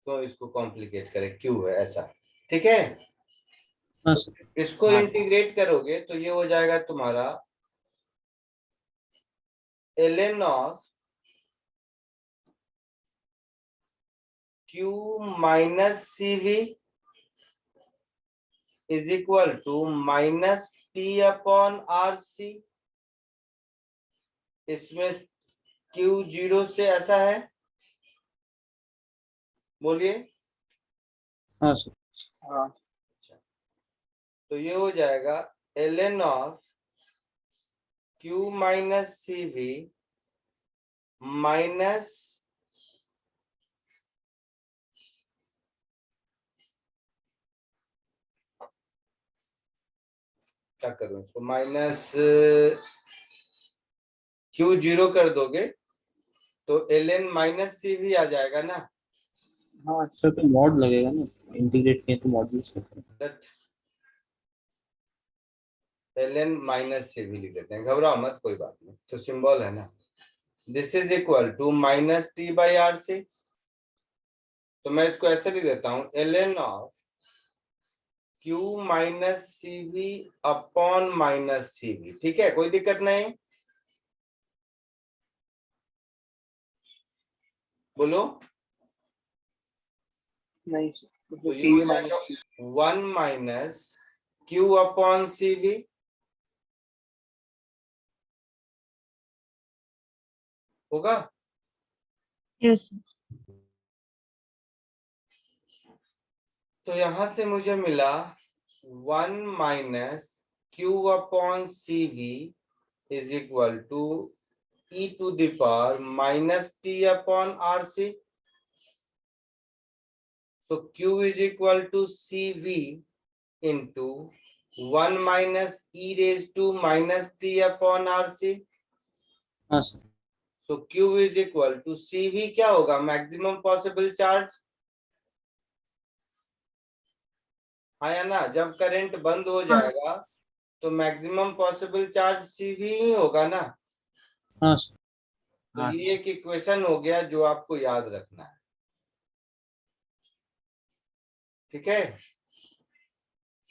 तो इसको कॉम्प्लिकेट करें, q है ऐसा, ठीक है। हाँ सर। इसको हाँ। इंटीग्रेट करोगे तो ये हो जाएगा तुम्हारा ln of q minus cv is equal to minus t upon R C. इसमें q 0 से ऐसा है, बोलिए। हाँ सर। हाँ तो ये हो जाएगा ln of q minus C V minus क्या करूं इसको, माइनस q 0 कर दोगे तो ln माइनस सी वी आ जाएगा ना। हाँ सर तो मॉड लगेगा ना, इंटीग्रेट किए तो मॉड लिख सकते हैं। ln माइनस सी वी लिख देते हैं, घबराओ मत, कोई बात नहीं, तो सिंबल है ना। This is equal to minus T by R C. तो मैं इसको ऐसे लिख देता हूं, ln of q minus C V upon minus C V, ठीक है, कोई दिक्कत नहीं, बोलो। नहीं तो C V minus T 1 minus q upon C V होगा। Yes. तो यहां से मुझे मिला 1 minus q upon C V is equal to e to the power minus T upon R C. So Q is equal to CV into 1 minus e raised to minus t upon RC. हाँ sir. So Q is equal to CV क्या होगा? Maximum possible charge. हाँ या ना? जब current बंद हो जाएगा तो मैक्सिमम पॉसिबल चार्ज CV ही होगा ना. हाँ सर. तो ये एक इक्वेशन हो गया जो आपको याद रखना है. ठीक है,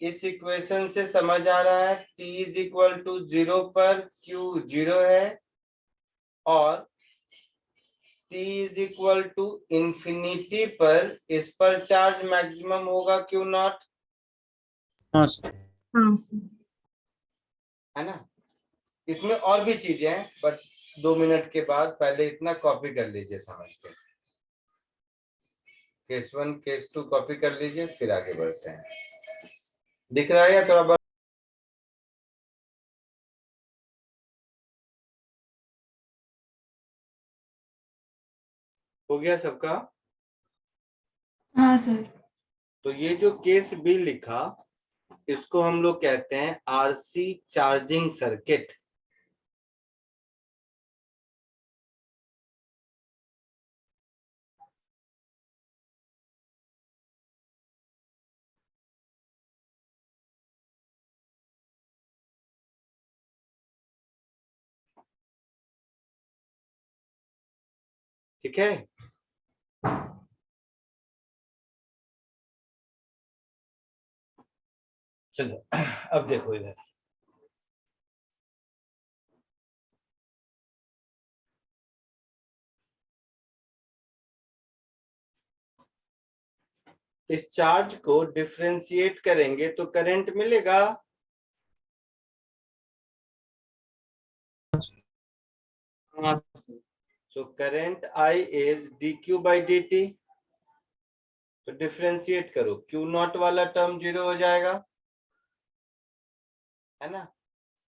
इस इक्वेशन से समझ आ रहा है t इज इक्वल टू 0 पर Q 0 है और t is equal to infinity पर इस पर चार्ज मैक्सिमम होगा Q नॉट. हाँ सर. हाँ सर. है ना? इसमें और भी चीजें हैं बट 2 मिनट के बाद पहले इतना कॉपी कर लीजिए समझ के. केस 1 केस 2 कॉपी कर लीजिए फिर आगे बढ़ते हैं. दिख रहा है या थोड़ा बहुत? हो गया सबका? हाँ सर. तो ये जो केस बी लिखा इसको हम लोग कहते हैं आरसी चार्जिंग सर्किट. ठीक है, चलो अब देखो इधर. इस चार्ज को डिफरेंशिएट करेंगे तो करंट मिलेगा. So current I is dq by dt. तो डिफरेंशिएट करो, Q नॉट वाला टर्म 0 हो जाएगा. है ना?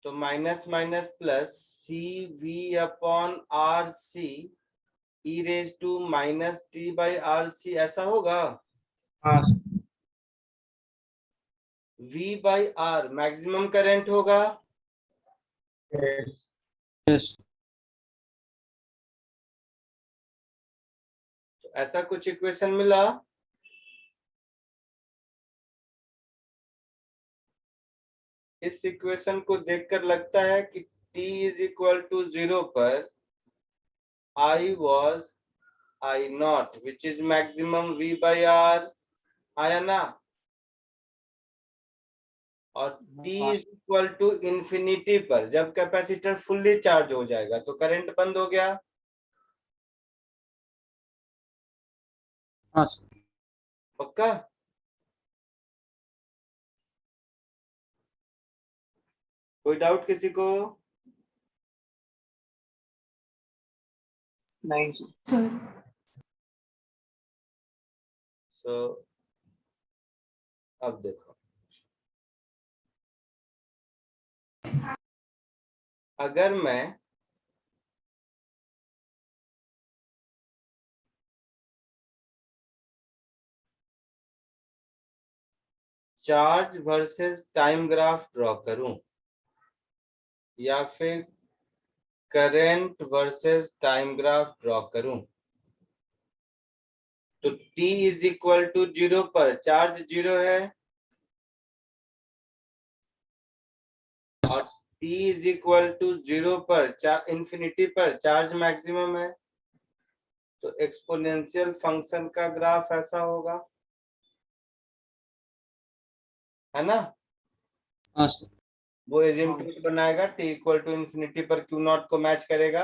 तो minus minus plus C V upon R C E raise to minus T by R C ऐसा होगा. हाँ sir. V by R maximum current होगा. यस. तो ऐसा कुछ इक्वेशन मिला. इस इक्वेशन को देखकर लगता है कि t इज इक्वल टू 0 पर I was I not which is maximum V by R. आया ना? और t is equal to infinity पर जब कैपेसिटर फुल्ली चार्ज हो जाएगा तो करंट बंद हो गया. हाँ सर. पक्का? कोई डाउट किसी को? नहीं सर. सर. तो अब देखो, अगर मैं charge versus time graph draw करूं या फिर current versus time graph draw करूं तो t इज इक्वल टू 0 पर चार्ज 0 है और t इज इक्वल टू 0 पर इंफिनिटी पर चार्ज मैक्सिमम है. तो एक्सपोनेंशियल फंक्शन का ग्राफ ऐसा होगा. है ना? हाँ सर. वो एजिम्पट बनाएगा t इक्वल टू इंफिनिटी पर Q नॉट को मैच करेगा.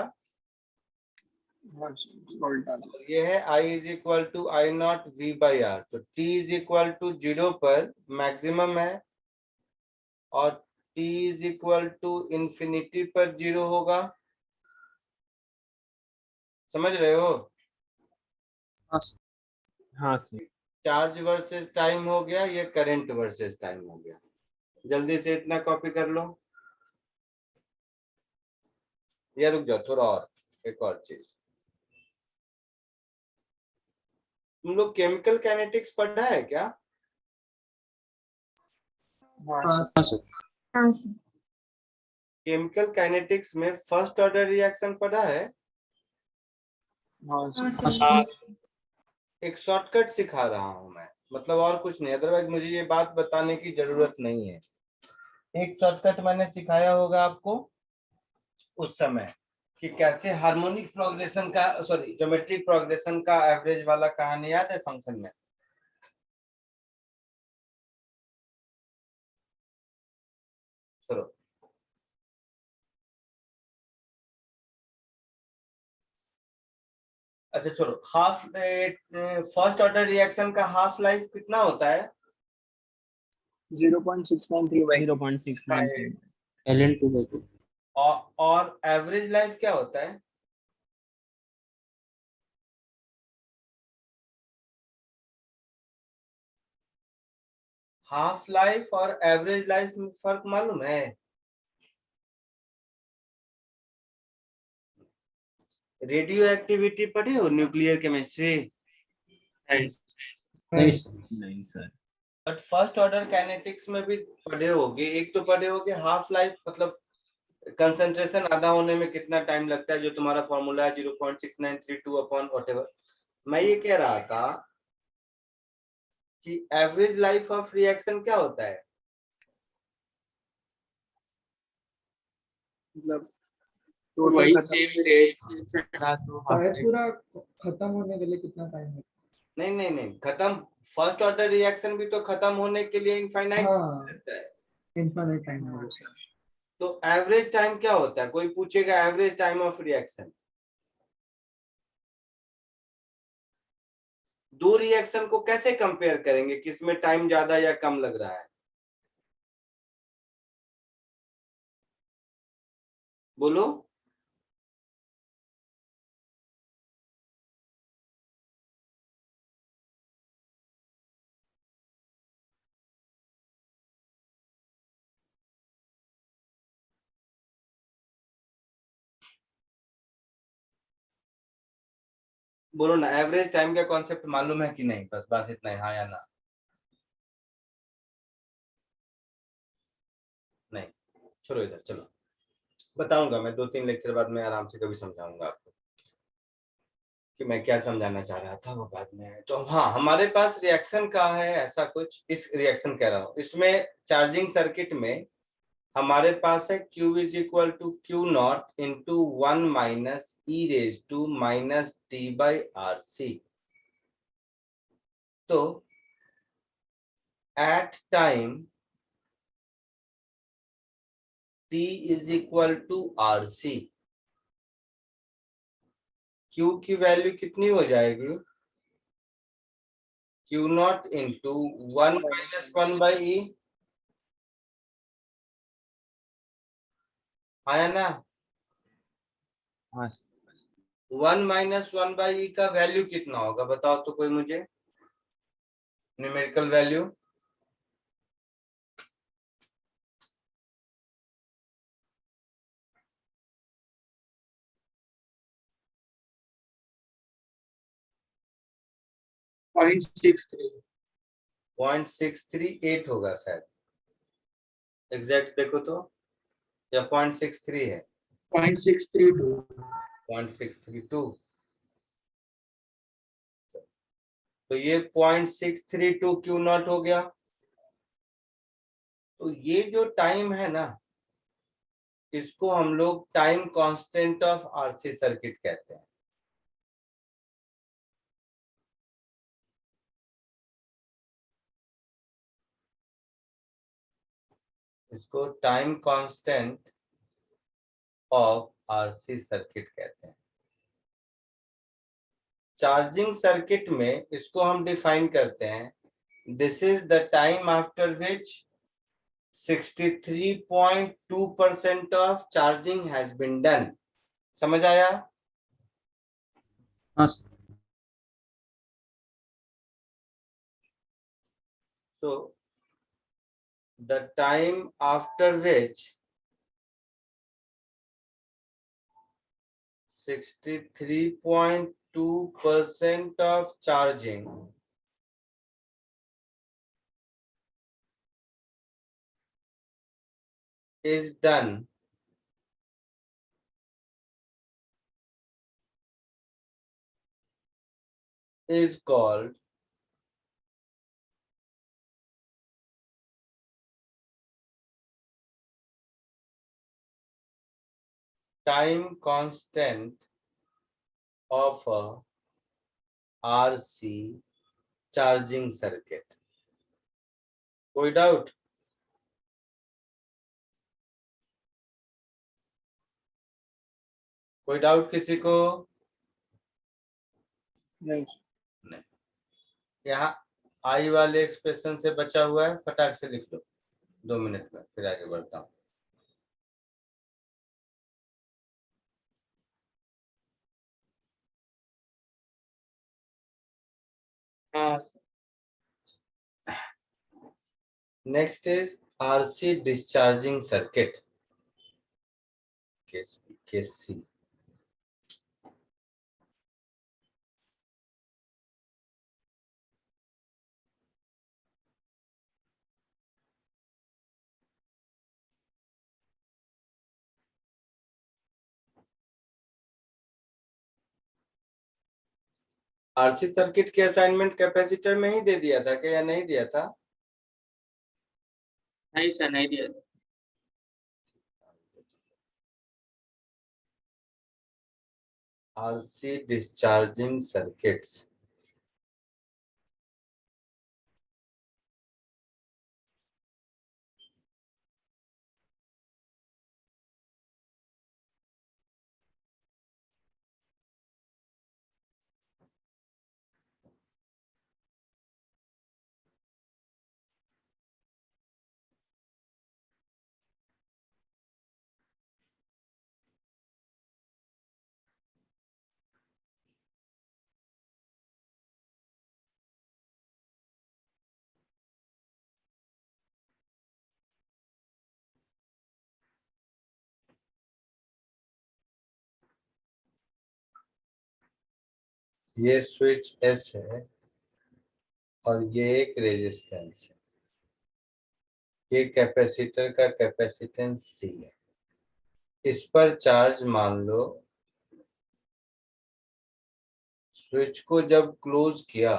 हाँ सर. उल्टा. ये है I is equal to I not V by R. तो t इज इक्वल टू 0 पर मैक्सिमम है और t is equal to infinity पर 0 होगा. समझ रहे हो? हाँ सर. हाँ सर. चार्ज वर्सेस टाइम हो गया, ये करंट वर्सेस टाइम हो गया. जल्दी से इतना कॉपी कर लो. या रुक जाओ थोड़ा और, एक और चीज. तुम लोग केमिकल काइनेटिक्स पढ़ा है क्या? हाँ हाँ सर। हाँ सर। केमिकल काइनेटिक्स में फर्स्ट ऑर्डर रिएक्शन पढ़ा है? हाँ हाँ सर। सर। एक शॉर्टकट सिखा रहा हूं मैं, मतलब और कुछ नहीं, अदरवाइज मुझे ये बात बताने की जरूरत नहीं है। एक शॉर्टकट मैंने सिखाया होगा आपको उस समय कि कैसे हार्मोनिक प्रोग्रेशन का, सॉरी ज्योमेट्रिक प्रोग्रेशन का एवरेज वाला कहानी याद है फंक्शन में? चलो अच्छा छोड़ो, हाफ फर्स्ट ऑर्डर रिएक्शन का हाफ लाइफ कितना होता है? 0.693 बाई 0.693 ln/2/2 और एवरेज लाइफ क्या होता है? हाफ लाइफ और एवरेज लाइफ में फर्क मालूम है? रेडियो एक्टिविटी पढ़े हो, न्यूक्लियर केमिस्ट्री? नहीं सर। नहीं sir. But first order kinetics में भी पढ़े होगे, एक तो पढ़े होगे हाफ लाइफ मतलब कंसंट्रेशन आधा होने में कितना टाइम लगता है, जो तुम्हारा फॉर्मूला है 0.6932 अपॉन व्हाटएवर। मैं ये कह रहा था कि एवरेज लाइफ ऑफ रिएक्शन क्या होता है? मतलब वही टोटल शायद पूरा खत्म होने के लिए कितना टाइम है? नहीं नहीं नहीं, खत्म, फर्स्ट ऑर्डर रिएक्शन भी तो खत्म होने के लिए इनफाइनाइट हाँ लगता है। इनफाइनाइट टाइम है सर। तो एवरेज टाइम क्या होता है? कोई पूछेगा एवरेज टाइम ऑफ रिएक्शन, दो रिएक्शन को कैसे कंपेयर करेंगे, किसमें टाइम ज्यादा या कम लग रहा है? बोलो। बोलो ना, एवरेज टाइम का कॉन्सेप्ट मालूम है कि नहीं? बस बस इतना ही, हाँ या ना? नहीं, छोड़ो इधर, चलो बताऊंगा मैं 2-3 लेक्चर बाद में आराम से कभी समझाऊंगा आपको कि मैं क्या समझाना चाह रहा था, वो बाद में। तो हाँ, हमारे पास रिएक्शन का है ऐसा कुछ, इस रिएक्शन कह रहा हूँ, इसमें चार्जिंग सर्किट में हमारे पास है Q is equal to Q not into 1 minus E raise to minus T by R C. तो at time T is equal to R C, Q की वैल्यू कितनी हो जाएगी? Q not into 1 minus 1 by E, आया ना? हाँ 1 minus 1 by ई का value कितना होगा बताओ तो कोई मुझे, न्यूमेरिकल वैल्यू। पॉइंट 0.638 होगा शायद, एग्जैक्ट देखो तो, या 0.63 है? 0.632 0.632, तो ये 0.632 क्यू नॉट हो गया। तो ये जो टाइम है ना, इसको हम लोग time constant of RC circuit कहते हैं। इसको time constant of RC circuit कहते हैं। चार्जिंग सर्किट में इसको हम डिफाइन करते हैं, this is the time after which 63.2% of charging has been done. समझ आया? हाँ So the time after which 63.2% 92% of charging is done is called time constant of a RC charging circuit. कोई doubt? कोई doubt किसी को? नहीं नहीं। यहाँ आई वाले एक्सप्रेशन से बचा हुआ है, फटाक से लिख लो 2 मिनट में, फिर आगे बढ़ता हूँ। हाँ Next is RC discharging circuit. Case C. RC circuit के असाइनमेंट कैपेसिटर में ही दे दिया था क्या या नहीं दिया था? नहीं सर, नहीं दिया था। RC discharging circuits. ये स्विच एस है और ये एक रेजिस्टेंस है, ये कैपेसिटर का कैपेसिटेंस सी है। इस पर चार्ज मान लो, स्विच को जब क्लोज किया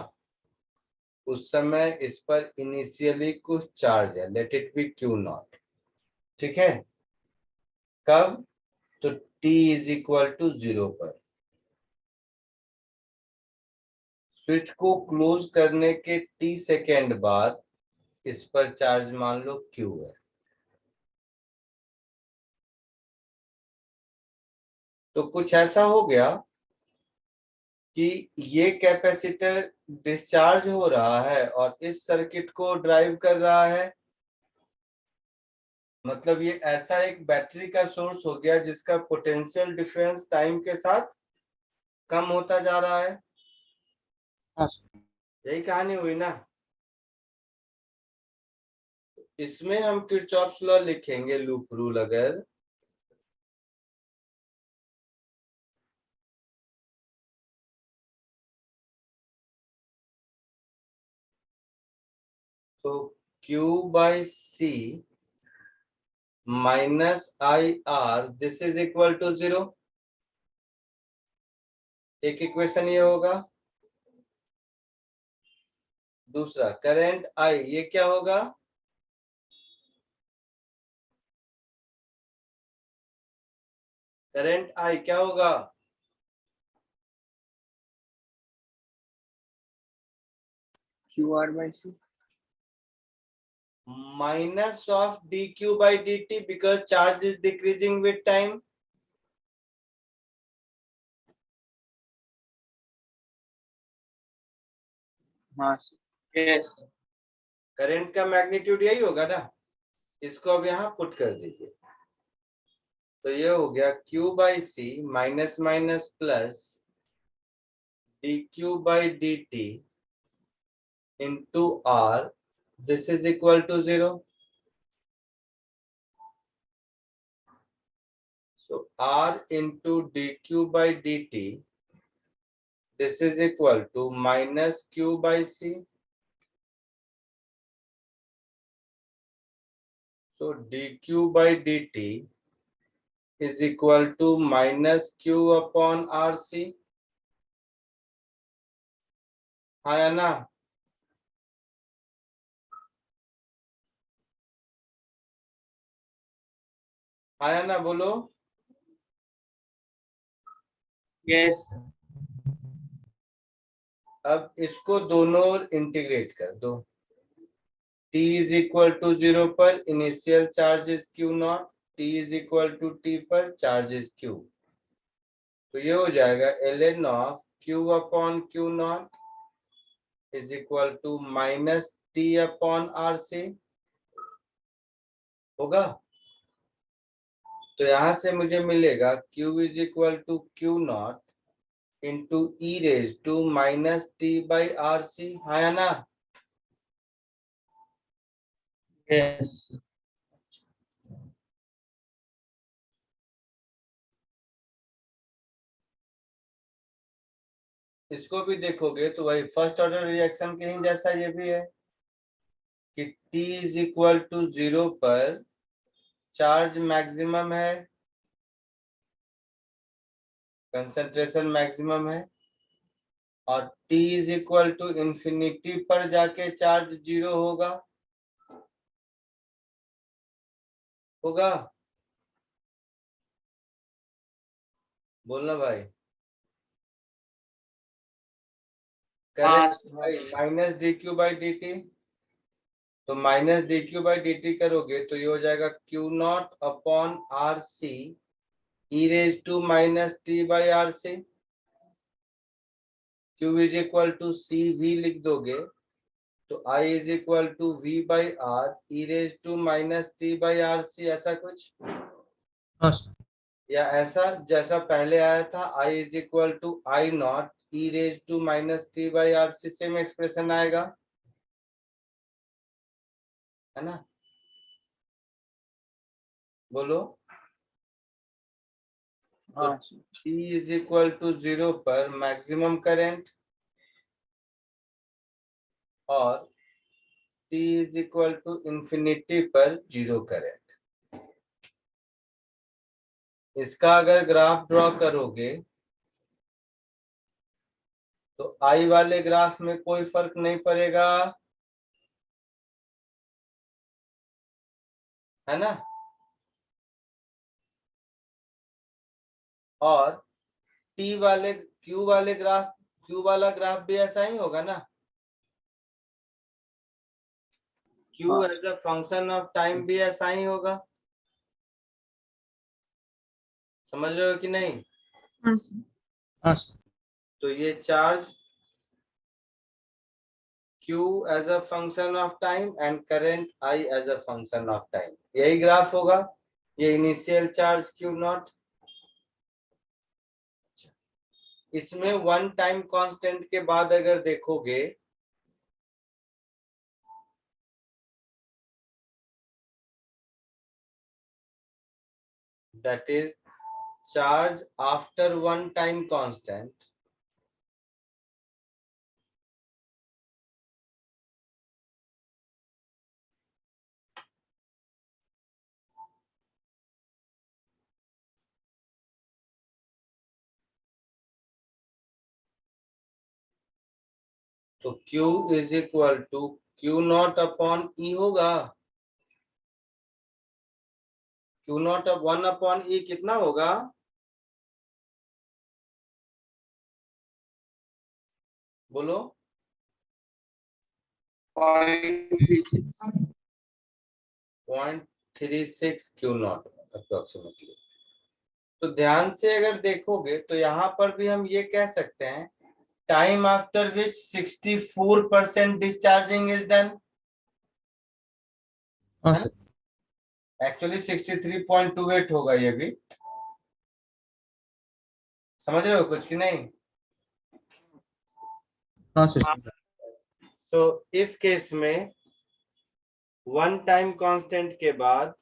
उस समय इस पर इनिशियली कुछ चार्ज है, let it be Q not, ठीक है? कब? तो t इज इक्वल टू 0 पर। स्विच को क्लोज करने के t सेकेंड बाद इस पर चार्ज मान लो q है। तो कुछ ऐसा हो गया कि ये कैपेसिटर डिस्चार्ज हो रहा है और इस सर्किट को ड्राइव कर रहा है। मतलब ये ऐसा एक बैटरी का सोर्स हो गया जिसका पोटेंशियल डिफरेंस टाइम के साथ कम होता जा रहा है। हाँ सर। यही कहानी हुई ना। इसमें हम किरचॉफ्स लॉ लिखेंगे, लूप रूल। अगर तो Q बाई C माइनस IR this is equal to 0। एक इक्वेशन ये होगा। दूसरा करंट I, ये क्या होगा? करंट I क्या होगा? QR by C minus of dq by dt because charge is decreasing with time. हाँ यस करंट का मैग्नीट्यूड यही होगा ना। इसको अब यहाँ पुट कर दीजिए, तो ये हो गया q by C minus minus plus dq by dt into r, this is equal to 0. So r into dq by dt this is equal to minus q by c. So dq by dt is equal to minus q upon rc. हाँ या ना? हाँ या ना बोलो? Yes अब इसको दोनों इंटीग्रेट कर दो। t इज इक्वल टू 0 पर initial charge is q not, t is equal to t पर चार्ज इज q। तो ये हो जाएगा ln of q upon q not is equal to minus t upon rc होगा। तो यहां से मुझे मिलेगा q is equal to q not into E raise to minus T by R C. हाँ या ना? यस इसको भी देखोगे तो वही फर्स्ट ऑर्डर रिएक्शन के ही जैसा ये भी है कि t इज इक्वल टू 0 पर चार्ज मैक्सिमम है, कंसंट्रेशन मैक्सिमम है, और t is equal to infinity पर जाके चार्ज 0 होगा। बोलना भाई। करेक्ट भाई। Minus D Q by D T, तो minus D Q by D T करोगे तो ये हो जाएगा Q not upon R C E raise to minus T by R C. Q is equal to C V लिख दोगे तो I is equal to we by R E raise to minus T by R C, ऐसा कुछ। या ऐसा जैसा पहले आया था I is equal to I not E raise to minus T by R C, same expression आएगा, है ना? बोलो। हाँ T इज इक्वल टू 0 पर मैक्सिमम करंट और T is equal to infinity पर 0 करंट। इसका अगर ग्राफ ड्रॉ करोगे तो I वाले ग्राफ में कोई फर्क नहीं पड़ेगा, है ना? और T वाले Q वाले ग्राफ, Q वाला ग्राफ भी ऐसा ही होगा ना? Q as a function of time भी ऐसा ही होगा। समझ रहे हो कि नहीं? हाँ सर। तो ये charge Q as a function of time and current I as a function of time, यही ग्राफ होगा। ये इनिशियल चार्ज Q नॉट, इसमें वन टाइम कांस्टेंट के बाद अगर देखोगे that is charge after one time constant, तो Q is equal to Q not upon E होगा। Q नॉट 1 अपॉन E कितना होगा? बोलो। 0.36 Q नॉट अप्रोक्सीमेटली। तो ध्यान से अगर देखोगे तो यहाँ पर भी हम ये कह सकते हैं time after which 64% discharging is done. Actually 63.28 होगा ये भी। समझ रहे हो कुछ कि नहीं? हाँ सर। सो इस केस में वन टाइम कांस्टेंट के बाद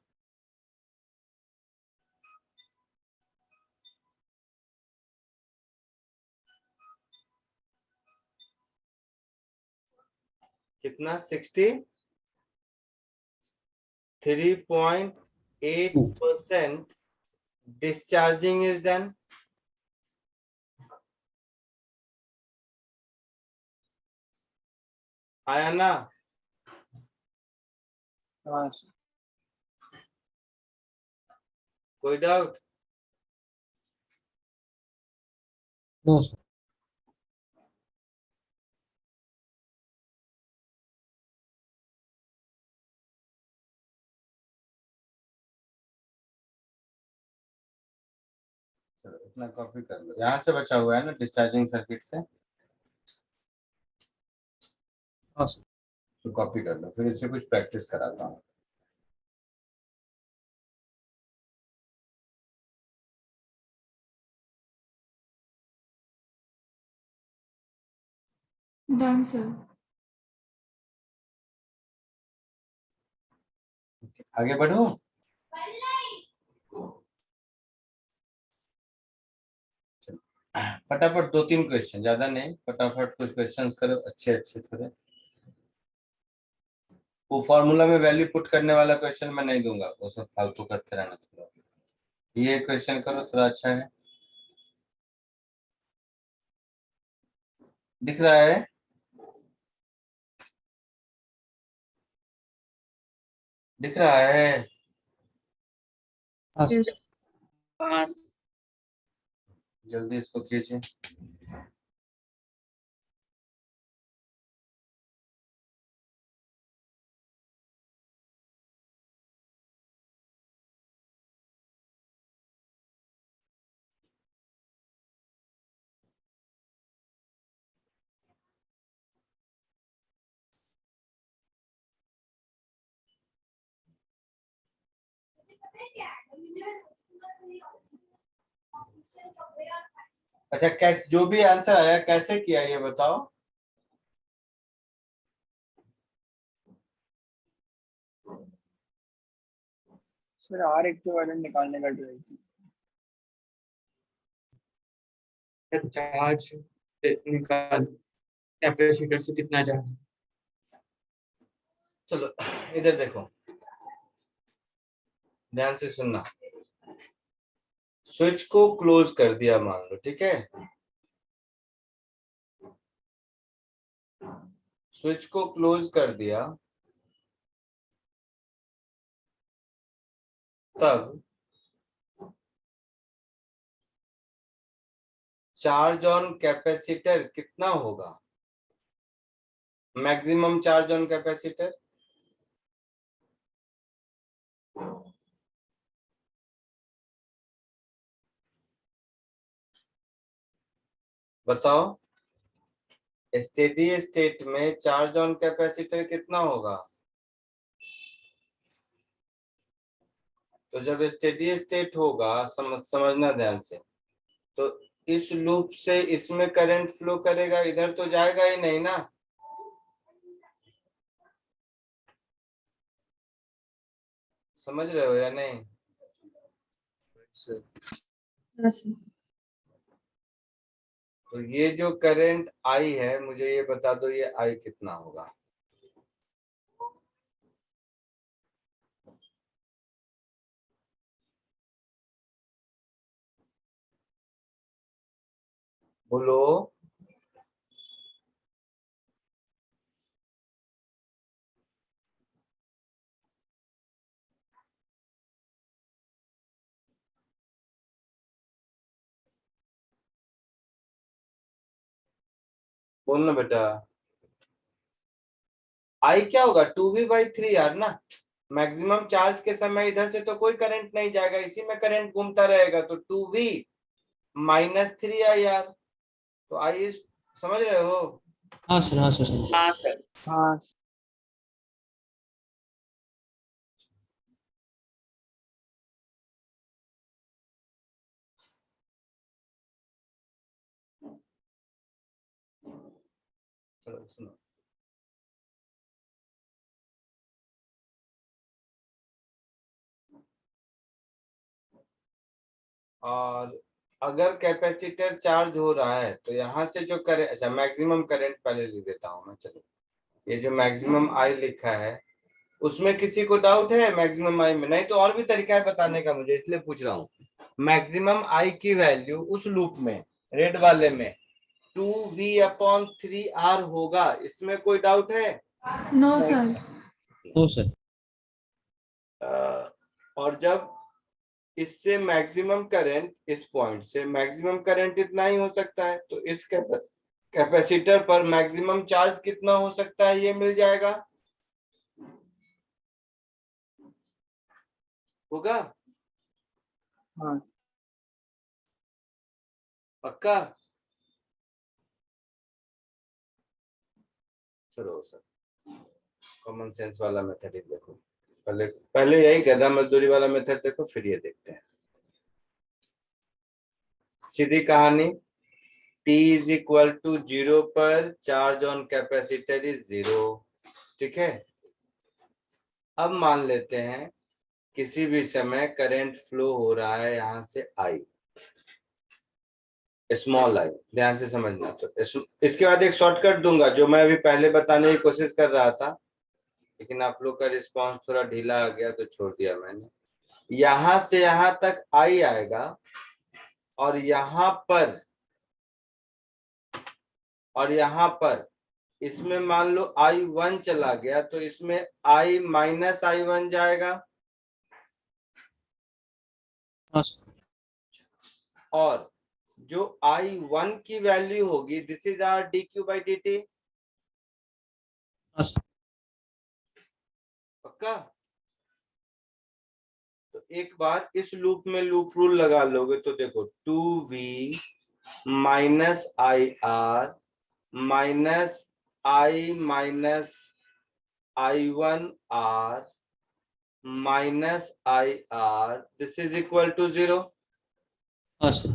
कितना 63.8% डिस्चार्जिंग इज डन। आया ना? हाँ कोई डाउट? No, sir. चलो इतना कॉपी कर लो, यहाँ से बचा हुआ है ना डिस्चार्जिंग सर्किट से, हाँ, sir. तो कॉपी कर लो, फिर इसे कुछ प्रैक्टिस कराता हूँ। Done sir. आगे बढ़ूं? फटाफट 2-3 क्वेश्चन, ज्यादा नहीं, फटाफट कुछ क्वेश्चंस करो अच्छे अच्छे थोड़े। वो फॉर्मूला में वैल्यू पुट करने वाला क्वेश्चन मैं नहीं दूंगा, वो सब फालतू करते रहना थोड़ा। ये क्वेश्चन करो थोड़ा अच्छा है। दिख रहा है? दिख रहा है? हाँ, sir. Yes. हाँ, sir. जल्दी इसको कीजिए। अच्छा, कैसे जो भी आंसर आया कैसे किया ये बताओ। सर आर इक्विवेलेंट निकालने का ट्राई की। चार्ज निकाल, कैपेसिटर से कितना चार्ज। चलो इधर देखो, ध्यान से सुनना। स्विच को क्लोज कर दिया मान लो, ठीक है। स्विच को क्लोज कर दिया, तब चार्ज ऑन कैपेसिटर कितना होगा? मैक्सिमम चार्ज ऑन कैपेसिटर बताओ। स्टेडी स्टेट में चार्ज ऑन कैपेसिटर कितना होगा? तो जब स्टेडी स्टेट होगा, समझना ध्यान से, तो इस लूप से इसमें करंट फ्लो करेगा, इधर तो जाएगा ही नहीं ना। समझ रहे हो या नहीं? Yes. तो ये जो करंट आई है, मुझे ये बता दो ये आई कितना होगा। बोलो। बोलना बेटा। आई क्या होगा? 2v/3 यार ना। मैक्सिमम चार्ज के समय इधर से तो कोई करंट नहीं जाएगा, इसी में करंट घूमता रहेगा, तो 2v-3 आई यार। तो आई समझ रहे हो? हाँ सर, हाँ सर, हाँ सर। हाँ चलो सुनो। और अगर कैपेसिटर चार्ज हो रहा है तो यहाँ से जो करंट, अच्छा मैक्सिमम करंट पहले लिख देता हूँ मैं, चलो ये जो मैक्सिमम आई लिखा है उसमें किसी को डाउट है मैक्सिमम आई में? नहीं तो और भी तरीका है बताने का मुझे, इसलिए पूछ रहा हूँ। मैक्सिमम आई की वैल्यू उस लूप में, रेड वाले में 2v/3r होगा, इसमें कोई डाउट है? No sir. तो सर और जब इससे मैक्सिमम करंट, इस पॉइंट से मैक्सिमम करंट इतना ही हो सकता है, तो इस कैपेसिटर पर मैक्सिमम चार्ज कितना हो सकता है ये मिल जाएगा, होगा? हाँ पक्का? चलो सर कॉमन सेंस वाला मेथड ही देखो, पहले यही गधा मजदूरी वाला मेथड देखो, फिर ये देखते हैं। सीधी कहानी, t इज इक्वल टू 0 पर चार्ज ऑन कैपेसिटर इज 0, ठीक है। अब मान लेते हैं किसी भी समय करंट फ्लो हो रहा है यहां से I, स्मॉल आई, ध्यान से समझना। तो इसके बाद एक शॉर्टकट दूंगा जो मैं अभी पहले बताने की कोशिश कर रहा था, लेकिन आप लोग का रिस्पांस थोड़ा ढीला आ गया तो छोड़ दिया मैंने। यहां से यहां तक आई आएगा और यहां पर इसमें मान लो I1 चला गया तो इसमें I माइनस I1 जाएगा, हाँ सर और जो I1 की वैल्यू होगी दिस इज आवर dq/dt, हाँ सर पक्का? तो एक बार इस लूप में लूप रूल लगा लोगे तो देखो 2v minus IR minus I minus I1R minus IR this is equal to 0। हाँ सर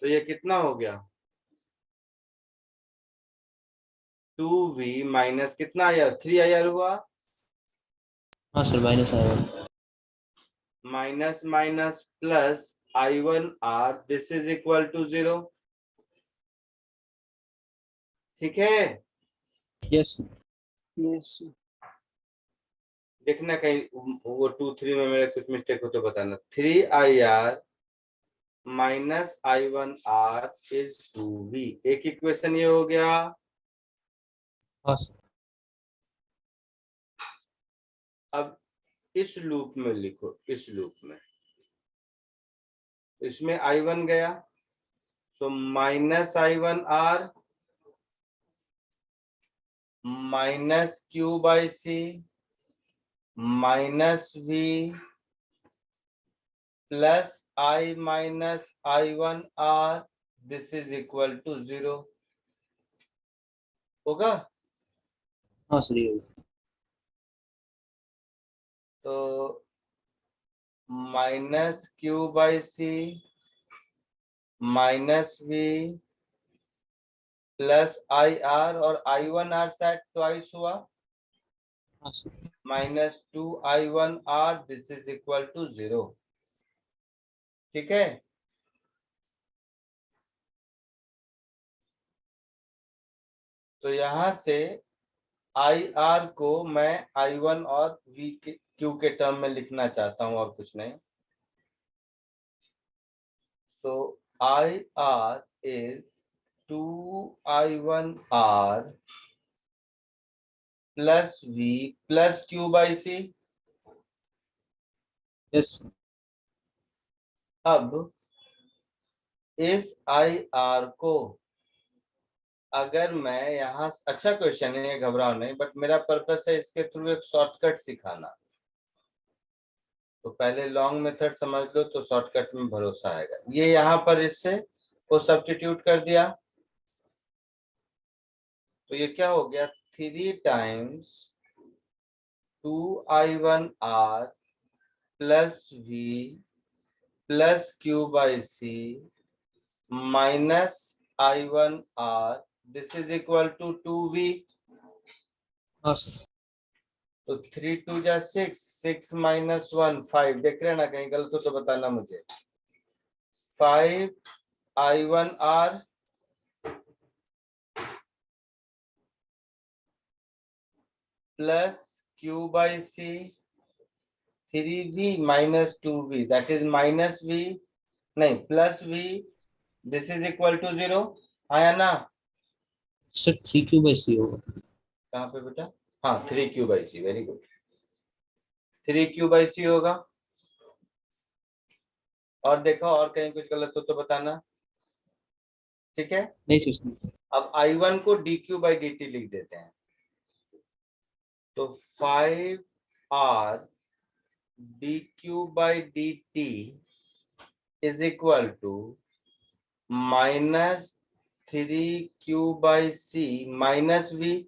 तो ये कितना हो गया, 2v माइनस कितना आया, 3IR हुआ, हाँ सर माइनस आएगा minus minus plus I1R this is equal to 0, ठीक है। यस यस देखना कहीं वो 2 3 में मेरे कुछ मिस्टेक हो तो बताना। 3IR minus I1R is 2v, एक इक्वेशन ये हो गया। हाँ सर अब इस लूप में लिखो, इस लूप में इसमें I1 गया, so minus I1R minus q/c minus v plus I minus I1R this is equal to 0, होगा? हाँ सर ये तो minus q/c minus v plus IR और I1R सेट ट्वाइस हुआ, हाँ sir minus 2I1R this is equal to 0, ठीक है। तो यहां से IR को मैं I1 और V के Q के टर्म में लिखना चाहता हूं और कुछ नहीं। सो IR is 2I1R plus V plus q/c। Yes अब इस IR को अगर मैं यहाँ, अच्छा क्वेश्चन है ये, घबराओ नहीं, बट मेरा पर्पस है इसके थ्रू एक शॉर्टकट सिखाना। तो पहले लॉन्ग मेथड समझ लो तो शॉर्टकट में भरोसा आएगा। ये यहाँ पर इससे को सब्स्टिट्यूट कर दिया तो ये क्या हो गया, 3 times 2I1R plus V plus q/c minus I1R this is equal to 2v। हाँ सर तो 3 2 जा 6, 6 माइनस 1 5, देख रहे हैं ना, कहीं गलत हो तो बताना मुझे। 5 I1R plus Q by C 3V minus 2V that is minus V नहीं plus V this is equal to 0 आया ना? सर 3Q by C होगा। कहाँ पे बेटा? हाँ 3Q by C very good 3Q by C होगा। और देखो और कहीं कुछ गलत हो तो बताना, ठीक है? नहीं सर। अब I1 को dQ by dt लिख देते हैं, तो 5R dQ by dt is equal to minus 3Q by C minus V,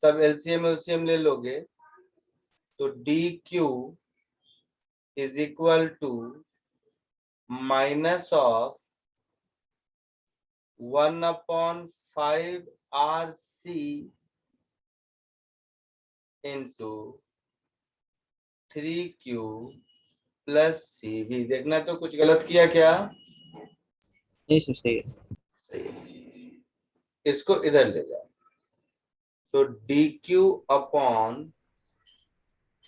सब LCM ले लोगे तो dQ is equal to minus of 1 upon 5RC into 3Q plus CV। देखना तो कुछ गलत किया क्या? नहीं सर सही है। सही है। इसको इधर ले जाओ, तो dq upon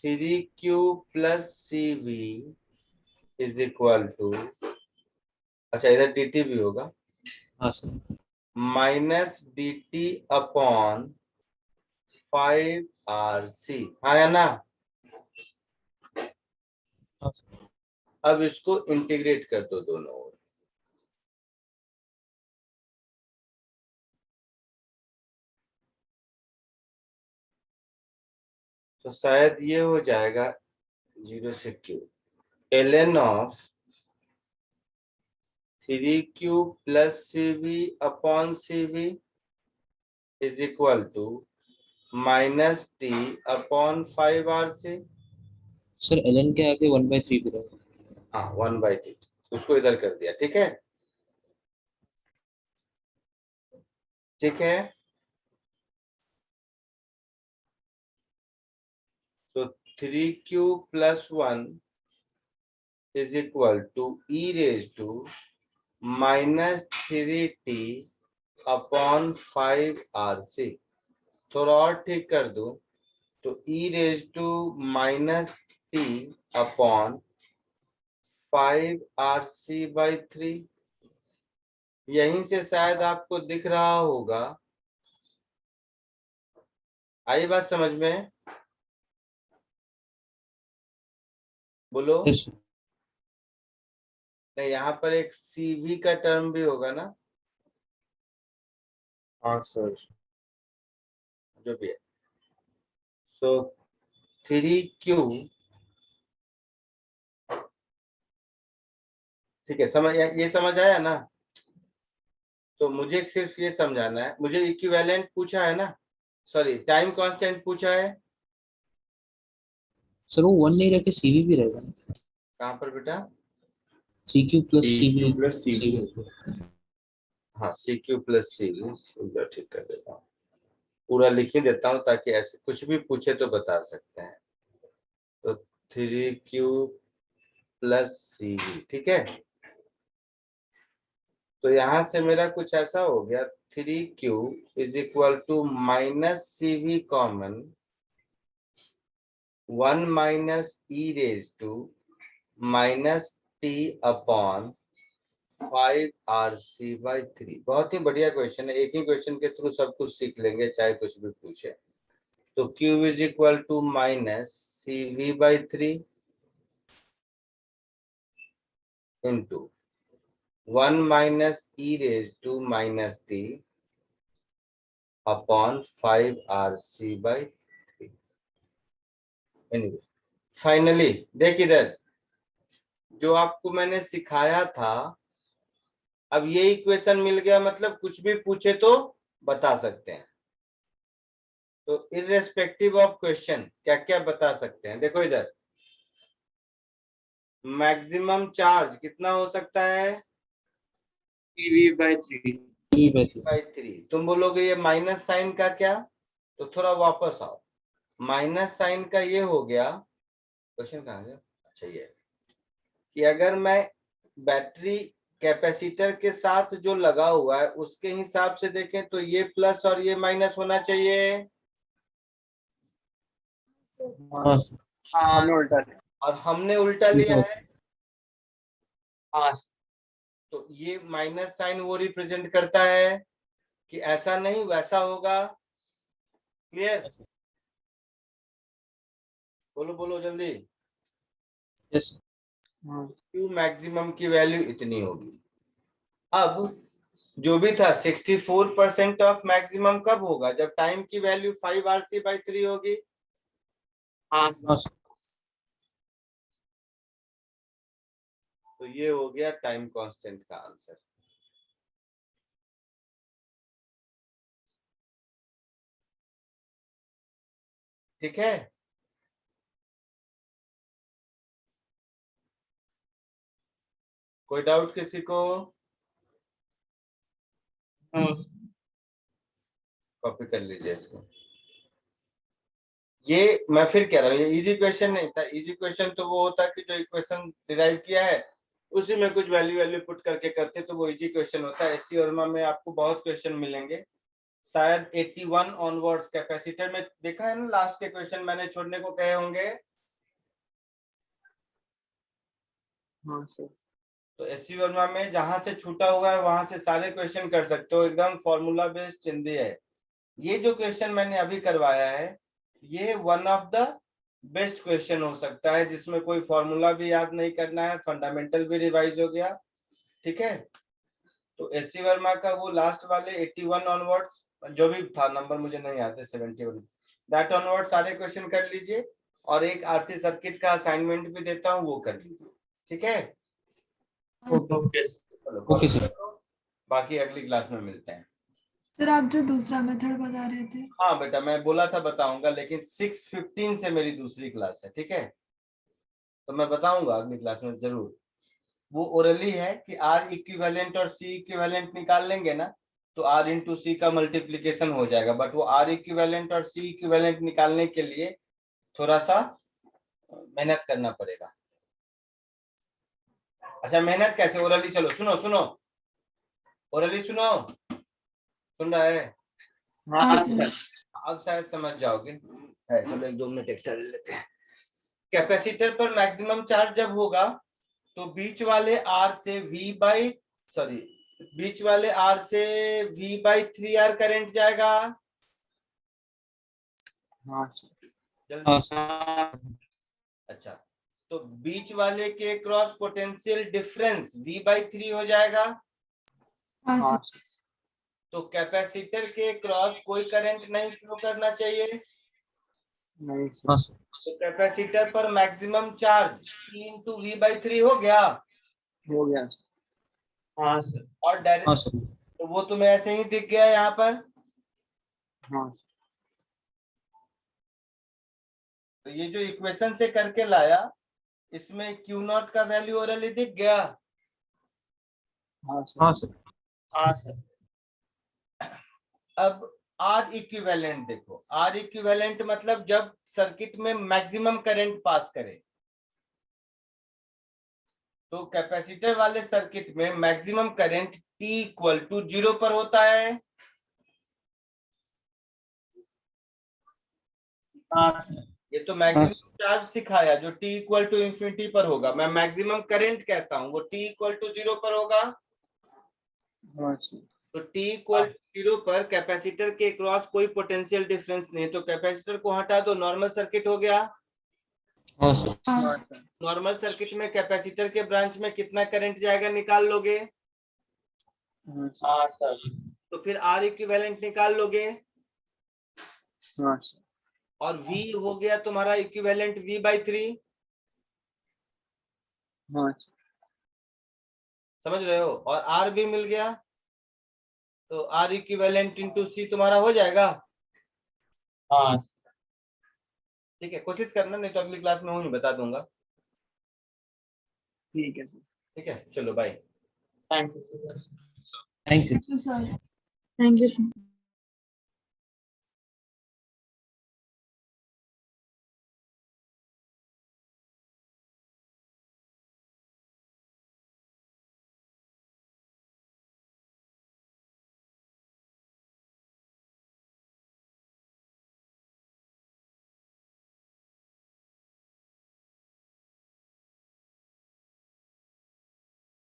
3Q plus CV is equal to, अच्छा इधर dt भी होगा, हाँ sir. Minus dt upon 5RC आया ना? हाँ सर। अब इसको इंटीग्रेट कर दो दोनों ओर, तो शायद ये हो जाएगा 0 से Q ln of 3Q plus CV upon CV is equal to minus T upon 5RC। Sir ln के आगे 1/3 भी रहेगा। हाँ 1/3 उसको इधर कर दिया, ठीक है? ठीक है, so 3Q plus 1 is equal to e raised to minus 3T upon 5RC। थोड़ा और ठीक कर दो तो e raised to minus T upon 5RC by 3। यहीं से शायद आपको दिख रहा होगा, आई बात समझ में? बोलो। Yes sir. नहीं, यहाँ पर एक CV का टर्म भी होगा ना? हाँ सर। जो भी है, सो 3Q, ठीक है, समझ ये समझ आया ना? तो मुझे सिर्फ ये समझाना है, मुझे इक्विवेलेंट पूछा है ना, सॉरी टाइम कांस्टेंट पूछा है। सर वो 1 नहीं रखे CV भी रहेगा। कहाँ पर बेटा? CQ plus CV plus CV हाँ CQ plus CV उधर ठीक कर देता हूँ, पूरा लिख ही देता हूँ ताकि ऐसे कुछ भी पूछे तो बता सकते हैं। तो 3Q plus CV, ठीक है? तो यहाँ से मेरा कुछ ऐसा हो गया, 3Q is equal to minus CV common 1 minus e raised to minus T upon 5RC by 3। बहुत ही बढ़िया क्वेश्चन है, एक ही क्वेश्चन के थ्रू सब कुछ सीख लेंगे चाहे कुछ भी पूछे। तो Q is equal to minus CV by 3 into 1 minus e raised to minus T upon 5RC by 3। Anyway, finally देख इधर जो आपको मैंने सिखाया था, अब ये इक्वेशन मिल गया, मतलब कुछ भी पूछे तो बता सकते हैं। तो इररेस्पेक्टिव ऑफ क्वेश्चन क्या क्या बता सकते हैं, देखो इधर मैक्सिमम चार्ज कितना हो सकता है? PV by 3। by 3। तुम बोलोगे ये माइनस साइन का क्या? तो थोड़ा वापस आओ, माइनस साइन का ये हो गया, क्वेश्चन कहाँ गया? अच्छा ये कि अगर मैं बैटरी कैपेसिटर के साथ जो लगा हुआ है उसके हिसाब से देखें तो ये प्लस और ये माइनस होना चाहिए, हाँ सर। हमने उल्टा लिया। और हमने उल्टा लिया है, हाँ सर। तो ये माइनस साइन वो रिप्रेजेंट करता है कि ऐसा नहीं वैसा होगा। क्लियर? बोलो बोलो जल्दी। यस Q मैक्सिमम की वैल्यू इतनी होगी। अब जो भी था 64% ऑफ मैक्सिमम कब होगा? जब टाइम की वैल्यू 5RC/3 होगी। हाँ सर। हाँ सर। तो ये हो गया टाइम कांस्टेंट का आंसर। ठीक है, कोई डाउट किसी को? हाँ सर। कॉपी कर लीजिए इसको। ये मैं फिर कह रहा हूँ, ये इजी क्वेश्चन नहीं था। इजी क्वेश्चन तो वो होता कि जो इक्वेशन डिराइव किया है उसी में कुछ वैल्यू वैल्यू पुट करके करते, तो वो इजी क्वेश्चन होता है। एससी वर्मा में आपको बहुत क्वेश्चन मिलेंगे, शायद 81 ऑनवर्ड्स। कैपेसिटर में देखा है ना, लास्ट के क्वेश्चन मैंने छोड़ने को कहे होंगे। हाँ सर। तो एससी वर्मा में जहां से छूटा हुआ है वहां से सारे क्वेश्चन कर सकते हो, एकदम फॉर्मूला बेस्ड चिंदी है। ये जो क्वेश्चन मैंने अभी करवाया है ये one of the best question हो सकता है, जिसमें कोई फॉर्मूला भी याद नहीं करना है, फंडामेंटल भी रिवाइज हो गया। ठीक है, तो एससी वर्मा का वो लास्ट वाले 81 ऑनवर्ड्स जो भी था, नंबर मुझे नहीं आते, 71 दैट ऑनवर्ड सारे क्वेश्चन कर लीजिए, और एक आरसी सर्किट का असाइनमेंट भी देता हूँ वो कर लीजिए। ठीक है, ओके सर। चलो ओके सर। बाकी अगली क्लास में मिलते हैं। सर आप जो दूसरा मेथड बता रहे थे। हाँ बेटा, मैं बोला था बताऊंगा, लेकिन 6:15 से मेरी दूसरी क्लास है। ठीक है, तो मैं बताऊंगा अगली क्लास में जरूर। वो ओरली है कि आर इक्विवेलेंट और सी इक्विवेलेंट निकाल लेंगे ना, तो आर इंटू सी का मल्टीप्लीकेशन हो जाएगा। बट वो आर इक्विवेलेंट और सी इक्विवेलेंट निकालने के लिए थोड़ा सा मेहनत करना पड़ेगा। अच्छा, मेहनत कैसे? ओरली, चलो सुनो सुनो, ओरली सुनो, सुन रहा है? हाँ सर। अब शायद समझ जाओगे। है, चलो 1-2 मिनट एक्स्ट्रा ले लेते हैं। कैपेसिटर पर मैक्सिमम चार्ज जब होगा तो बीच वाले आर से V/3R करंट जाएगा। हाँ सर। जल्दी। हाँ सर। हाँ अच्छा, तो बीच वाले के क्रॉस पोटेंशियल डिफरेंस V/3 हो जाएगा। हाँ हाँ सर। सर। तो कैपेसिटर के क्रॉस कोई करंट नहीं फ्लो करना चाहिए। नहीं हाँ सर। सर। तो कैपेसिटर पर maximum charge C into V/3 हो गया। हो गया सर। हाँ सर। और हाँ डायरेक्ट सर। तो वो तुम्हें ऐसे ही दिख गया यहाँ पर। हाँ सर। तो ये जो इक्वेशन से करके लाया, इसमें Q0 का वैल्यू ऑलरेडी दिख गया। हाँ सर। हाँ सर। हाँ सर। अब आर इक्विवेलेंट देखो, आर इक्विवेलेंट मतलब जब सर्किट में मैक्सिमम करंट पास करे। तो कैपेसिटर वाले सर्किट में maximum current T equal to 0 पर होता है। हाँ सर। ये तो मैक्सिमम चार्ज सिखाया जो T इक्वल टू इंफिनिटी पर होगा। मैं मैक्सिमम करंट कहता हूँ वो T इक्वल टू 0 पर होगा। हाँ सर। तो T इक्वल टू 0 पर कैपेसिटर के क्रॉस कोई पोटेंशियल डिफरेंस नहीं, तो कैपेसिटर को हटा दो, नॉर्मल सर्किट हो गया। हाँ सर। हाँ हाँ सर। नॉर्मल सर्किट में कैपेसिटर के ब्रांच में कितना करंट जाएगा निकाल लोगे, हाँ सर। हाँ सर। तो फिर आर इक्विवेलेंट निकाल लोगे, हाँ सर। और V हो गया तुम्हारा इक्विवेलेंट V/3। हाँ सर। समझ रहे हो? और R भी मिल गया, तो R इक्विवेलेंट इंटू C तुम्हारा हो जाएगा। हाँ सर। ठीक है, कोशिश करना, नहीं तो अगली क्लास में हूँ बता दूंगा। ठीक है सर। ठीक है, चलो bye. Thank you sir. Thank you. Sir. Thank you, sir.